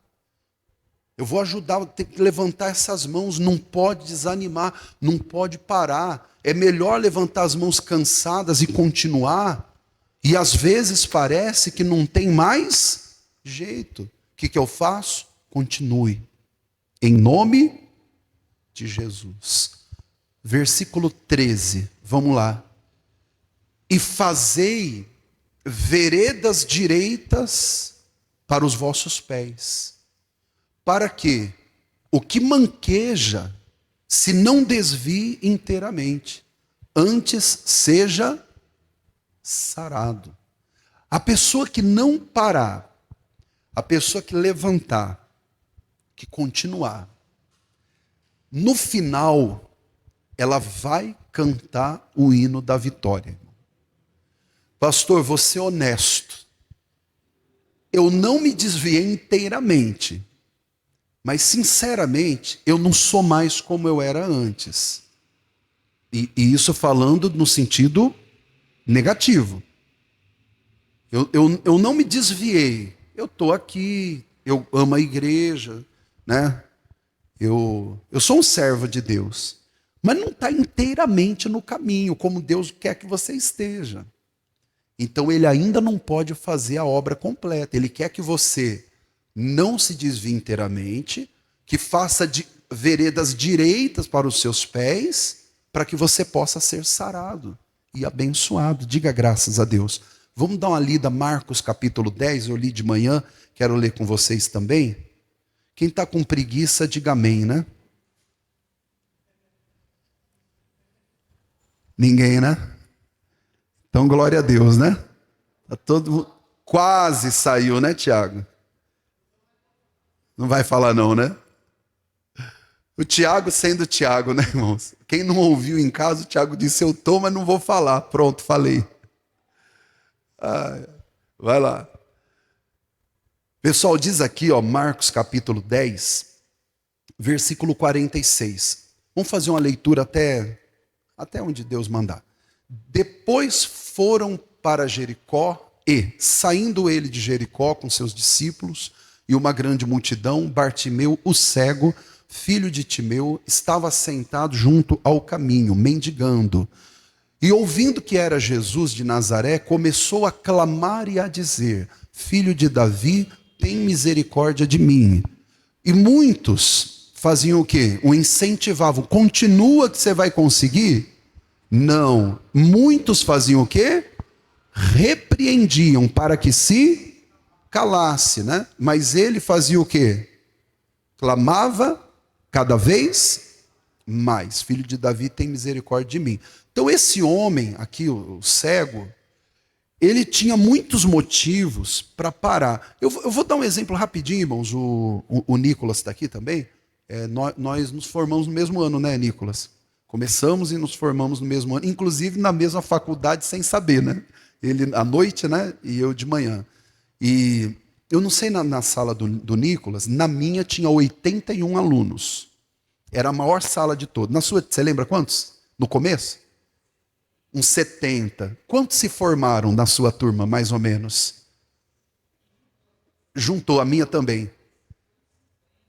Eu vou ajudar, tem que levantar essas mãos, não pode desanimar, não pode parar. É melhor levantar as mãos cansadas e continuar. E às vezes parece que não tem mais jeito. O que eu faço? Continue. Em nome de Jesus. Versículo 13, vamos lá. E fazei veredas direitas para os vossos pés, para que o que manqueja se não desvie inteiramente, antes seja sarado. A pessoa que não parar, a pessoa que levantar, que continuar, no final, ela vai cantar o hino da vitória. Pastor, vou ser honesto. Eu não me desviei inteiramente. Mas, sinceramente, eu não sou mais como eu era antes. E isso falando no sentido negativo. Eu não me desviei. Eu estou aqui, eu amo a igreja, né? Eu sou um servo de Deus. Mas não está inteiramente no caminho, como Deus quer que você esteja. Então ele ainda não pode fazer a obra completa. Ele quer que você não se desvie inteiramente, que faça veredas direitas para os seus pés, para que você possa ser sarado e abençoado. Diga graças a Deus. Vamos dar uma lida, Marcos capítulo 10, eu li de manhã, quero ler com vocês também. Quem está com preguiça, diga amém, né? Ninguém, né? Então, glória a Deus, né? Tá todo mundo... Quase saiu, né, Tiago? Não vai falar não, né? O Tiago sendo Tiago, né, irmãos? Quem não ouviu em casa, o Tiago disse, eu tô, mas não vou falar. Pronto, falei. Vai lá. Pessoal, diz aqui, ó, Marcos capítulo 10, versículo 46. Vamos fazer uma leitura até onde Deus mandar. Depois foram para Jericó e, saindo ele de Jericó com seus discípulos e uma grande multidão, Bartimeu, o cego, filho de Timeu, estava sentado junto ao caminho, mendigando. E ouvindo que era Jesus de Nazaré, começou a clamar e a dizer, filho de Davi, tem misericórdia de mim. E muitos faziam o quê? O incentivavam. Continua que você vai conseguir? Não. Muitos faziam o quê? Repreendiam para que se calasse, né? Mas ele fazia o quê? Clamava cada vez mais. Filho de Davi, tem misericórdia de mim. Então esse homem aqui, o cego, ele tinha muitos motivos para parar. Eu vou dar um exemplo rapidinho, irmãos. O Nicolas está aqui também. Nós nos formamos no mesmo ano, né, Nicolas? Começamos e nos formamos no mesmo ano, inclusive na mesma faculdade sem saber, né? Ele à noite, né? E eu de manhã. E eu não sei na sala do Nicolas, na minha tinha 81 alunos. Era a maior sala de todos. Na sua, você lembra quantos? No começo? Uns 70. Quantos se formaram na sua turma, mais ou menos? Juntou, a minha também.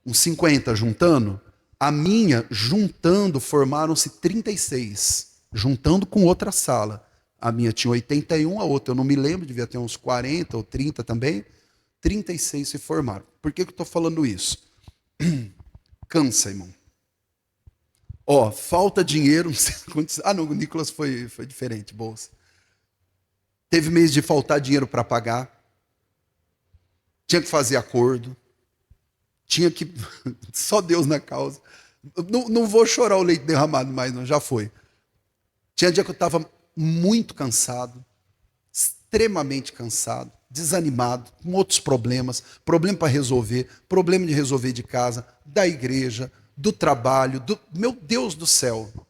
Uns 50 juntando. A minha, juntando, formaram-se 36. Juntando com outra sala. A minha tinha 81, a outra eu não me lembro, devia ter uns 40 ou 30 também. 36 se formaram. Por que eu estou falando isso? Cansa, irmão. Ó, falta dinheiro. Não sei não, o Nicolas foi diferente, bolsa. Teve mês de faltar dinheiro para pagar. Tinha que fazer acordo. Tinha que... Só Deus na causa. Não vou chorar o leite derramado mais, não, já foi. Tinha dia que eu estava muito cansado, extremamente cansado, desanimado, com outros problemas, problema para resolver, problema de resolver de casa, da igreja, do trabalho, meu Deus do céu. O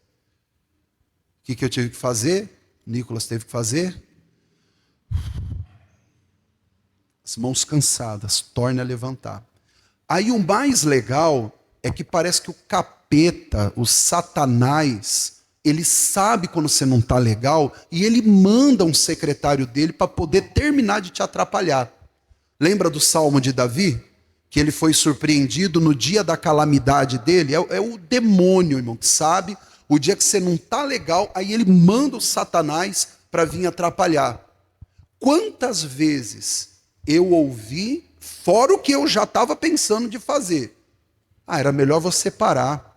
que eu tive que fazer? Nicolas teve que fazer. As mãos cansadas, torne a levantar. Aí o mais legal é que parece que o capeta, o Satanás, ele sabe quando você não está legal e ele manda um secretário dele para poder terminar de te atrapalhar. Lembra do Salmo de Davi? Que ele foi surpreendido no dia da calamidade dele? É o demônio, irmão, que sabe o dia que você não está legal, aí ele manda o Satanás para vir atrapalhar. Quantas vezes eu ouvi, fora o que eu já estava pensando de fazer? Era melhor você parar.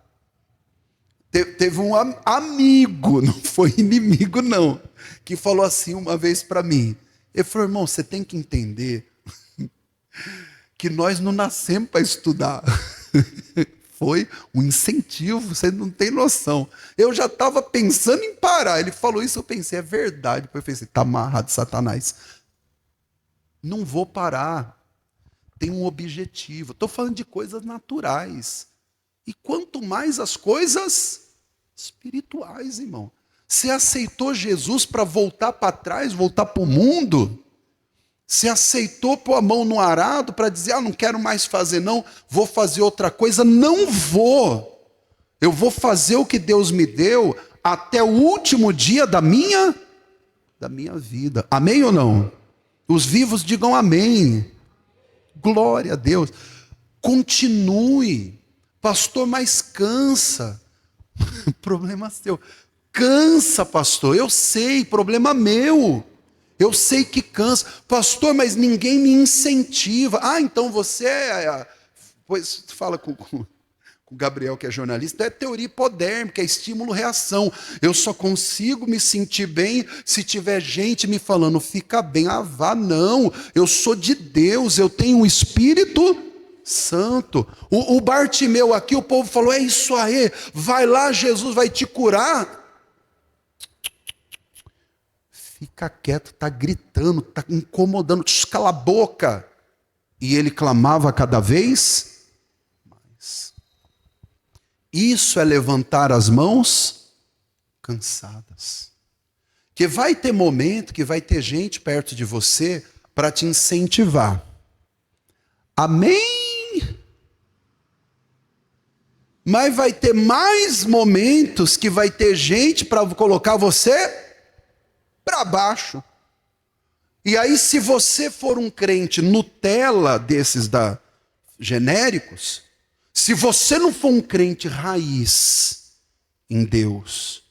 Teve um amigo, não foi inimigo não, que falou assim uma vez para mim. Ele falou, irmão, você tem que entender que nós não nascemos para estudar. Foi um incentivo, você não tem noção. Eu já estava pensando em parar. Ele falou isso, eu pensei, é verdade. Depois eu pensei, está amarrado, Satanás. Não vou parar. Tem um objetivo. Estou falando de coisas naturais. E quanto mais as coisas espirituais, irmão. Você aceitou Jesus para voltar para trás, voltar para o mundo? Você aceitou pôr a mão no arado para dizer, não quero mais fazer não, vou fazer outra coisa? Não vou. Eu vou fazer o que Deus me deu até o último dia da minha vida. Amém ou não? Os vivos digam amém. Glória a Deus. Continue. Pastor, mas cansa. Problema seu. Cansa, pastor. Eu sei, problema meu. Eu sei que cansa. Pastor, mas ninguém me incentiva. Ah, então você Pois fala com o Gabriel, que é jornalista, é teoria hipodérmica, é estímulo-reação. Eu só consigo me sentir bem se tiver gente me falando, fica bem. Ah, vá, não. Eu sou de Deus, eu tenho um Espírito Santo. O Bartimeu aqui, o povo falou, é isso aí, vai lá, Jesus vai te curar. Fica quieto, está gritando, está incomodando, cala a boca. E ele clamava cada vez mais. Isso é levantar as mãos cansadas. Que vai ter momento que vai ter gente perto de você para te incentivar. Amém? Mas vai ter mais momentos que vai ter gente para colocar você para baixo. E aí, se você for um crente Nutella desses genéricos, se você não for um crente raiz em Deus,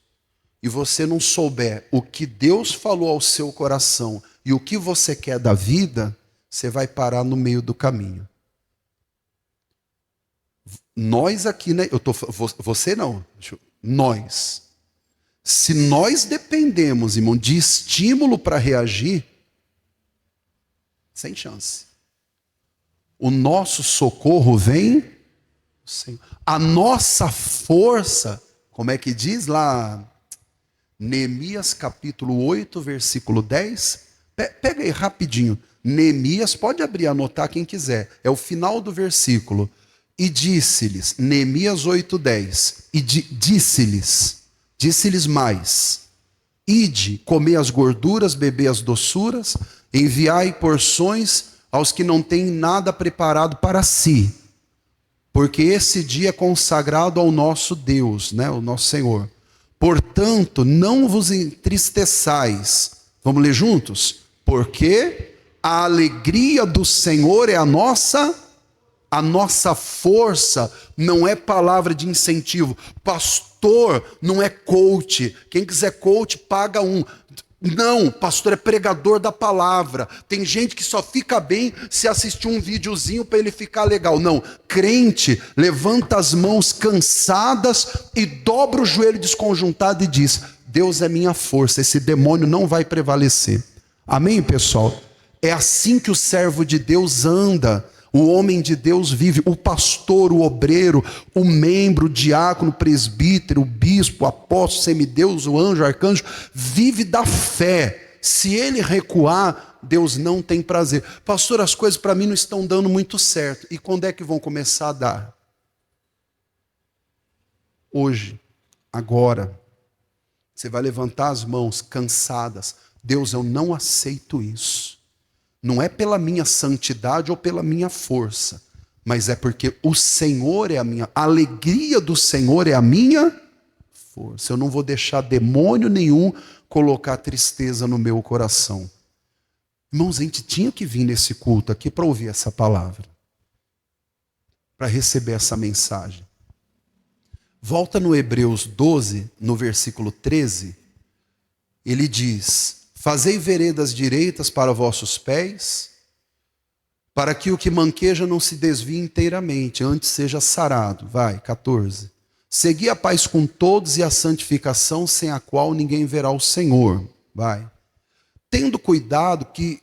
e você não souber o que Deus falou ao seu coração e o que você quer da vida, você vai parar no meio do caminho. Nós aqui, né? Você não, nós. Se nós dependemos, irmão, de estímulo para reagir, sem chance. O nosso socorro vem do Senhor. A nossa força, como é que diz lá, Neemias capítulo 8, versículo 10? Pega aí rapidinho. Neemias, pode abrir e anotar quem quiser. É o final do versículo. E disse-lhes, Neemias 8, 10. E disse-lhes mais, ide, comei as gorduras, bebei as doçuras, enviai porções aos que não têm nada preparado para si, porque esse dia é consagrado ao nosso Deus, né, o nosso Senhor. Portanto, não vos entristeçais. Vamos ler juntos? Porque a alegria do Senhor é a nossa força. Não é palavra de incentivo. Pastor não é coach. Quem quiser coach, paga um. Não, pastor é pregador da palavra. Tem gente que só fica bem se assistir um videozinho para ele ficar legal. Não, crente levanta as mãos cansadas e dobra o joelho desconjuntado e diz, Deus é minha força, esse demônio não vai prevalecer. Amém, pessoal? É assim que o servo de Deus anda. O homem de Deus vive, o pastor, o obreiro, o membro, o diácono, o presbítero, o bispo, o apóstolo, o semideus, o anjo, o arcanjo, vive da fé. Se ele recuar, Deus não tem prazer. Pastor, as coisas para mim não estão dando muito certo. E quando é que vão começar a dar? Hoje, agora. Você vai levantar as mãos cansadas. Deus, eu não aceito isso. Não é pela minha santidade ou pela minha força, mas é porque o Senhor é a alegria do Senhor é a minha força. Eu não vou deixar demônio nenhum colocar tristeza no meu coração. Irmãos, a gente tinha que vir nesse culto aqui para ouvir essa palavra, para receber essa mensagem. Volta no Hebreus 12, no versículo 13, ele diz, fazei veredas direitas para vossos pés, para que o que manqueja não se desvie inteiramente, antes seja sarado. Vai, 14. Segui a paz com todos e a santificação, sem a qual ninguém verá o Senhor. Vai. Tendo cuidado que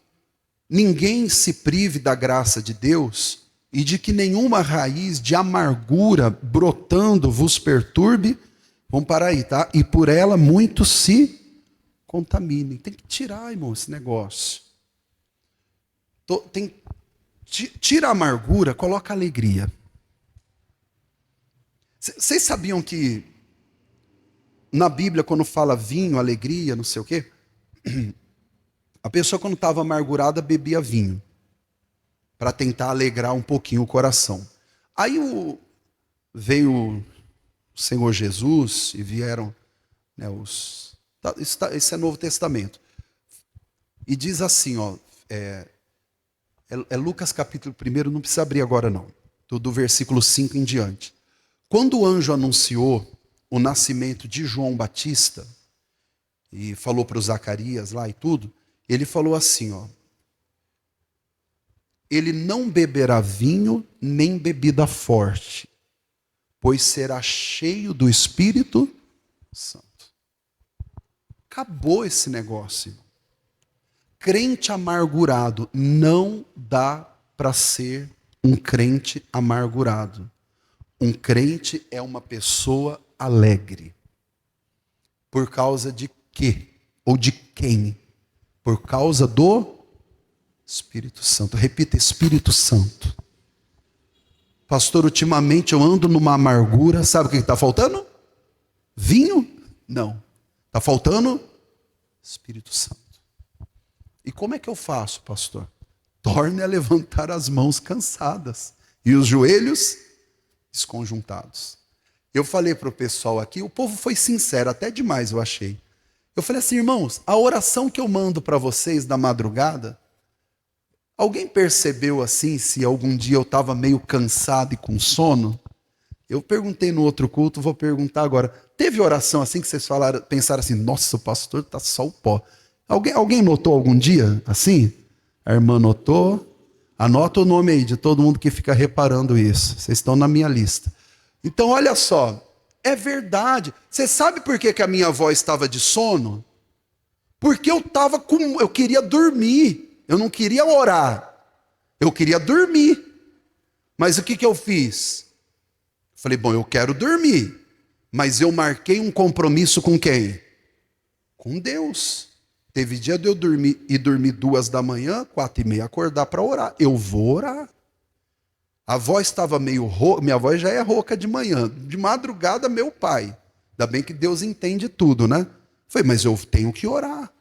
ninguém se prive da graça de Deus e de que nenhuma raiz de amargura brotando vos perturbe. Vamos parar aí, tá? E por ela muitos se contaminem. Tem que tirar, irmão, esse negócio. Tira a amargura, coloca a alegria. Vocês sabiam que na Bíblia, quando fala vinho, alegria, não sei o quê, a pessoa quando estava amargurada bebia vinho, para tentar alegrar um pouquinho o coração. Aí veio o Senhor Jesus e vieram, né, esse é Novo Testamento. E diz assim, ó, é Lucas capítulo 1, não precisa abrir agora não, do versículo 5 em diante. Quando o anjo anunciou o nascimento de João Batista, e falou para o Zacarias lá e tudo, Ele falou assim, ó: ele não beberá vinho nem bebida forte, pois será cheio do Espírito Santo. Acabou esse negócio, irmão. Crente amargurado, não dá para ser um crente amargurado. Um crente é uma pessoa alegre. Por causa de quê? Ou de quem? Por causa do Espírito Santo. Repita: Espírito Santo. Pastor, ultimamente eu ando numa amargura. Sabe o que está faltando? Vinho? Não. Está faltando Espírito Santo. E como é que eu faço, pastor? Torne a levantar as mãos cansadas e os joelhos desconjuntados. Eu falei para o pessoal aqui, o povo foi sincero, até demais eu achei. Eu falei assim: irmãos, a oração que eu mando para vocês da madrugada, alguém percebeu assim, se algum dia eu estava meio cansado e com sono? Eu perguntei no outro culto, vou perguntar agora. Teve oração assim que vocês pensaram assim: nossa, o pastor está só o pó. Alguém notou algum dia assim? A irmã notou. Anota o nome aí de todo mundo que fica reparando isso. Vocês estão na minha lista. Então, olha só. É verdade. Você sabe por que a minha avó estava de sono? Porque eu queria dormir. Eu não queria orar. Eu queria dormir. Mas o que eu fiz? Falei: bom, eu quero dormir. Mas eu marquei um compromisso com quem? Com Deus. Teve dia de eu dormir 2 da manhã, 4h30, acordar para orar. Eu vou orar. A avó estava meio rouca, minha avó já é rouca de manhã. De madrugada, meu pai. Ainda bem que Deus entende tudo, né? Falei: mas eu tenho que orar.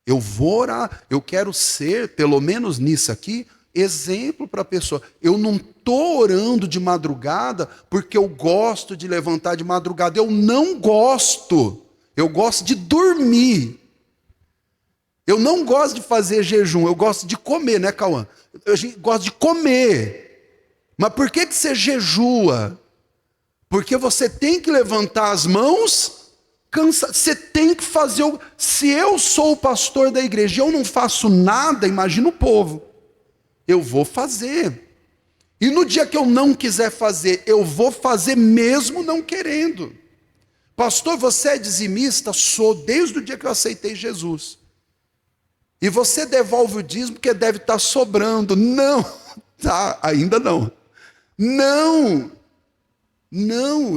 Eu vou orar. Eu quero ser, pelo menos nisso aqui, exemplo para a pessoa. Eu não estou orando de madrugada porque eu gosto de levantar de madrugada. Eu não gosto. Eu gosto de dormir. Eu não gosto de fazer jejum, eu gosto de comer, né, Cauã? Eu gosto de comer. Mas por que você jejua? Porque você tem que levantar as mãos, você tem que fazer. Se eu sou o pastor da igreja e eu não faço nada, imagina o povo. Eu vou fazer. E no dia que eu não quiser fazer, eu vou fazer mesmo não querendo. Pastor, você é dizimista? Sou, desde o dia que eu aceitei Jesus. E você devolve o dízimo porque deve estar sobrando. Não, tá, ainda não. Não,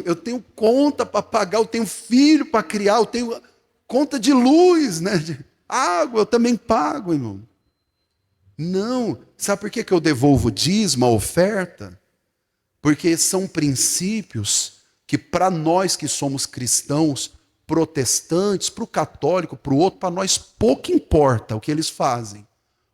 eu tenho conta para pagar, eu tenho filho para criar, eu tenho conta de luz, né? De água, eu também pago, irmão. Não, sabe por que eu devolvo o dízimo, a oferta? Porque são princípios que para nós que somos cristãos, protestantes, para o católico, para o outro, para nós pouco importa o que eles fazem.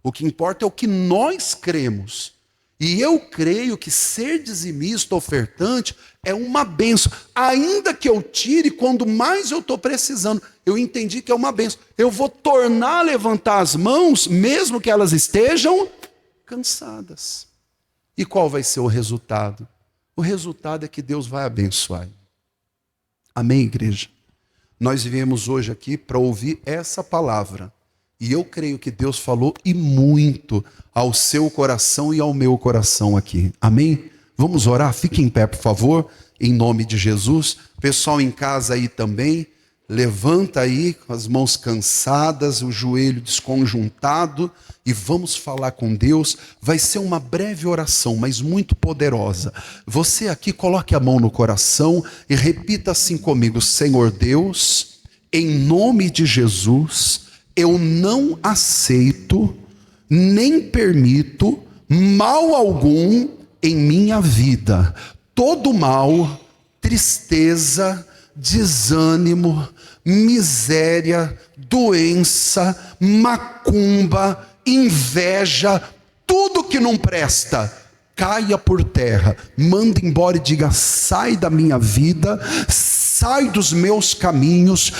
O que importa é o que nós cremos. E eu creio que ser dizimista, ofertante, é uma bênção. Ainda que eu tire quando mais eu estou precisando. Eu entendi que é uma bênção. Eu vou tornar a levantar as mãos, mesmo que elas estejam cansadas. E qual vai ser o resultado? O resultado é que Deus vai abençoar. Amém, igreja? Nós viemos hoje aqui para ouvir essa palavra. E eu creio que Deus falou e muito ao seu coração e ao meu coração aqui. Amém? Vamos orar? Fique em pé, por favor, em nome de Jesus. Pessoal em casa aí também, levanta aí com as mãos cansadas, o joelho desconjuntado e vamos falar com Deus. Vai ser uma breve oração, mas muito poderosa. Você aqui coloque a mão no coração e repita assim comigo: Senhor Deus, em nome de Jesus, eu não aceito, nem permito mal algum em minha vida. Todo mal, tristeza, desânimo, miséria, doença, macumba, inveja, tudo que não presta, caia por terra. Manda embora e diga: sai da minha vida, sai dos meus caminhos,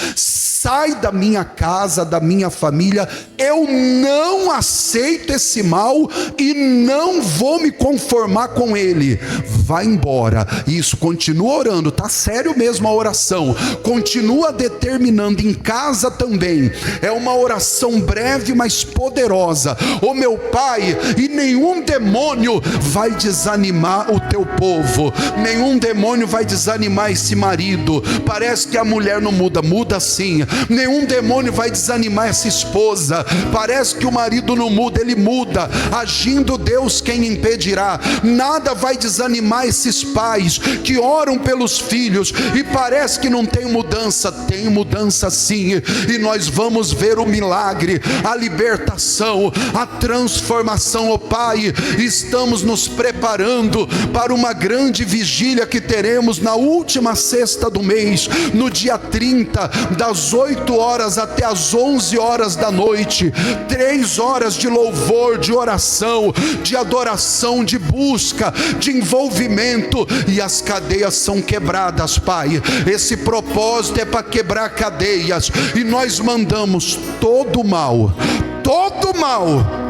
sai da minha casa, da minha família, eu não aceito esse mal e não vou me conformar com ele. Vai embora. Isso, continua orando, tá sério mesmo a oração, continua determinando em casa também. É uma oração breve, mas poderosa. Ô meu Pai, e nenhum demônio vai desanimar o teu povo, nenhum demônio vai desanimar esse marido. Parece que a mulher não muda, muda sim. Nenhum demônio vai desanimar essa esposa. Parece que o marido não muda, ele muda. Agindo Deus, quem impedirá? Nada vai desanimar esses pais que oram pelos filhos e parece que não tem mudança. Tem mudança sim, e nós vamos ver o milagre, a libertação, a transformação. Ó Pai, estamos nos preparando para uma grande vigília que teremos na última sexta do mês, no dia 30, das 8 horas até as 11 horas da noite. 3 horas de louvor, de oração, de adoração, de busca, de envolvimento, e as cadeias são quebradas, Pai. Esse propósito é para quebrar cadeias, e nós mandamos todo mal,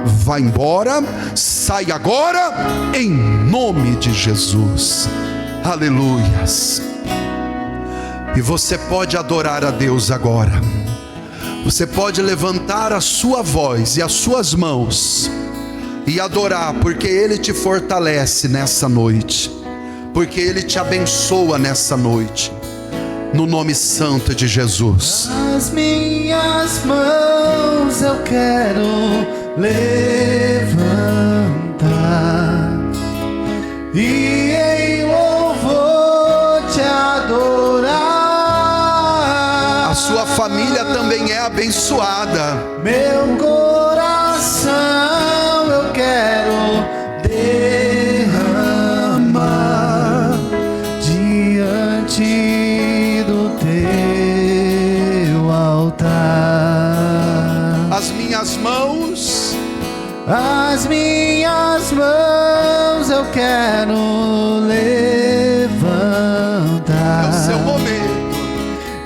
vai embora, sai agora, em nome de Jesus. Aleluias. E você pode adorar a Deus agora. Você pode levantar a sua voz e as suas mãos e adorar, porque Ele te fortalece nessa noite, porque Ele te abençoa nessa noite, no nome santo de Jesus. As minhas mãos eu quero levantar e em louvor te adorar. A sua família também é abençoada. Meu coração eu quero derramar diante do teu altar. As minhas mãos eu quero levantar. É o seu momento.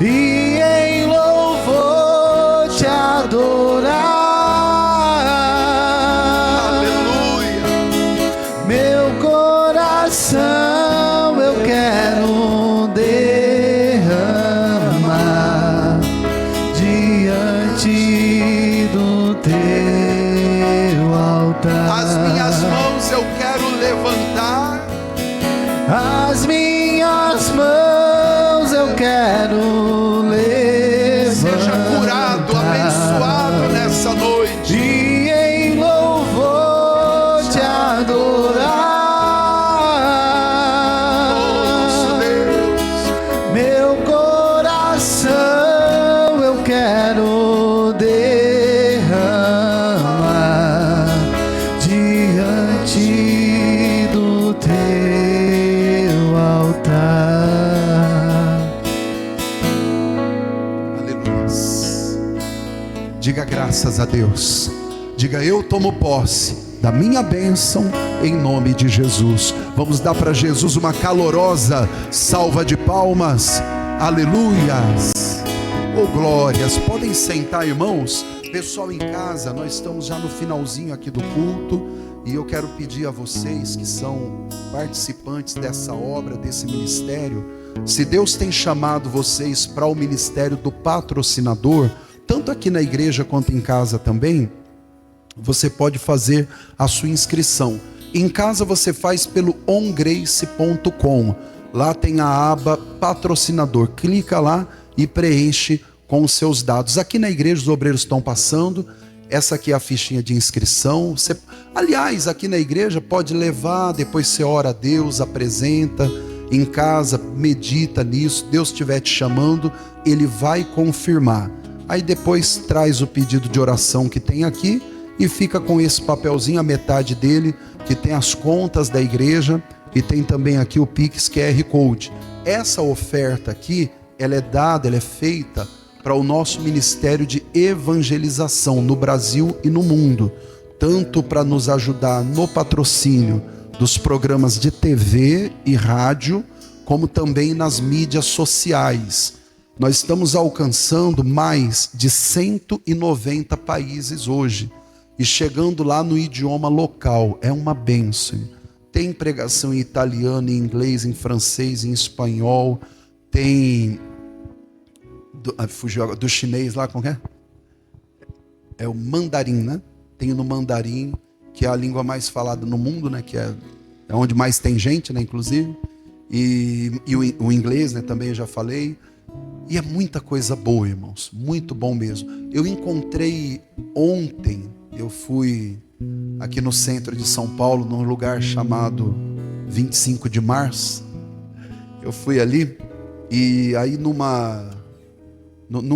E em louvor te adorar. Aleluia. Meu coração eu quero derramar diante do teu altar. As minhas mãos eu quero levantar. As minhas mãos eu quero levantar. Seja curado, abençoado nessa noite. E em louvor te adorar. Nosso Deus. Meu coração eu quero derramar diante do teu altar. Aleluia. Diga graças a Deus. Diga: eu tomo posse da minha bênção em nome de Jesus. Vamos dar para Jesus uma calorosa salva de palmas. Aleluias. Oh glórias. Podem sentar, irmãos. Pessoal em casa, nós estamos já no finalzinho aqui do culto, e eu quero pedir a vocês que são participantes dessa obra, desse ministério, se Deus tem chamado vocês para o ministério do patrocinador, tanto aqui na igreja quanto em casa também, você pode fazer a sua inscrição. Em casa você faz pelo ongrace.com. Lá tem a aba patrocinador. Clica lá e preenche com os seus dados. Aqui na igreja os obreiros estão passando. Essa aqui é a fichinha de inscrição. Aliás, aqui na igreja pode levar, depois você ora a Deus, apresenta. Em casa, medita nisso. Deus estiver te chamando, Ele vai confirmar. Aí depois traz o pedido de oração que tem aqui e fica com esse papelzinho, a metade dele, que tem as contas da igreja, e tem também aqui o Pix QR Code. Essa oferta aqui, ela é dada, ela é feita para o nosso ministério de evangelização no Brasil e no mundo, tanto para nos ajudar no patrocínio dos programas de TV e rádio, como também nas mídias sociais. Nós estamos alcançando mais de 190 países hoje e chegando lá no idioma local. É uma bênção. Tem pregação em italiano, em inglês, em francês, em espanhol. Tem fugiu agora, do chinês lá, como é? É o mandarim, né? Tem no mandarim, que é a língua mais falada no mundo, né? Que é onde mais tem gente, né? Inclusive. E o inglês, né? Também eu já falei. E é muita coisa boa, irmãos. Muito bom mesmo. Eu encontrei ontem, eu fui aqui no centro de São Paulo, num lugar chamado 25 de Março. Eu fui ali e aí num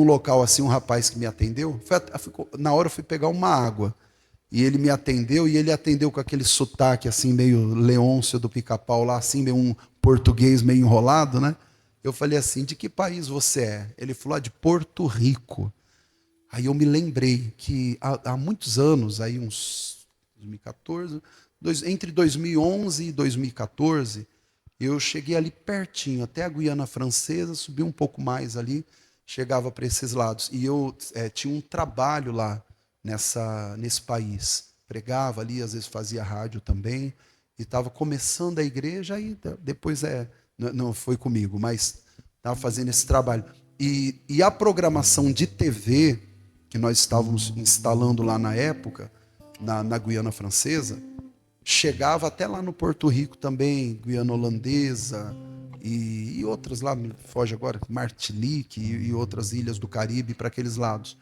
local assim, um rapaz que me atendeu, na hora eu fui pegar uma água. E ele me atendeu, e ele atendeu com aquele sotaque assim, meio Leôncio do Pica-Pau lá, assim, meio um português meio enrolado, né? Eu falei assim, de que país você é? Ele falou, de Porto Rico. Aí eu me lembrei que há muitos anos, aí uns 2014, entre 2011 e 2014, eu cheguei ali pertinho, até a Guiana Francesa, subi um pouco mais ali, chegava para esses lados. E eu tinha um trabalho lá nesse país. Pregava ali, às vezes fazia rádio também, e estava começando a igreja, aí depois não foi comigo, mas estava fazendo esse trabalho. E a programação de TV que nós estávamos instalando lá na época, na Guiana Francesa, chegava até lá no Porto Rico também, Guiana Holandesa e outras lá, me foge agora, Martinique e outras ilhas do Caribe para aqueles lados.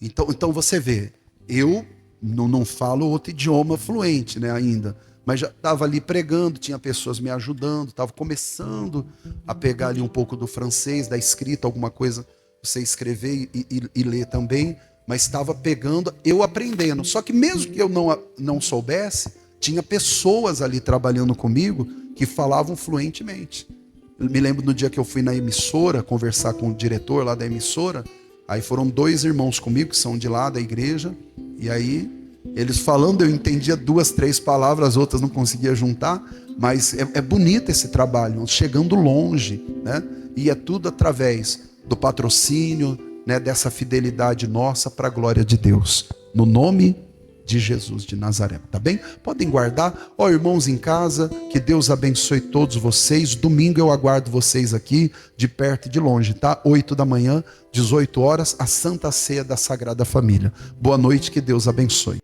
Então você vê, eu não falo outro idioma fluente, né, ainda, mas já estava ali pregando, tinha pessoas me ajudando, estava começando a pegar ali um pouco do francês, da escrita, alguma coisa você escrever e ler também, mas estava pegando, eu aprendendo. Só que mesmo que eu não soubesse, tinha pessoas ali trabalhando comigo que falavam fluentemente. Eu me lembro no dia que eu fui na emissora conversar com o diretor lá da emissora, aí foram 2 irmãos comigo, que são de lá da igreja, e aí eles falando, eu entendia 2, 3 palavras, outras não conseguia juntar, mas é bonito esse trabalho, chegando longe, né? E é tudo através do patrocínio, né, dessa fidelidade nossa para a glória de Deus. No nome de Jesus de Nazaré, tá bem? Podem guardar. Ó, irmãos em casa, que Deus abençoe todos vocês. Domingo eu aguardo vocês aqui, de perto e de longe, tá? 8 da manhã, 18 horas, a Santa Ceia da Sagrada Família. Boa noite, que Deus abençoe.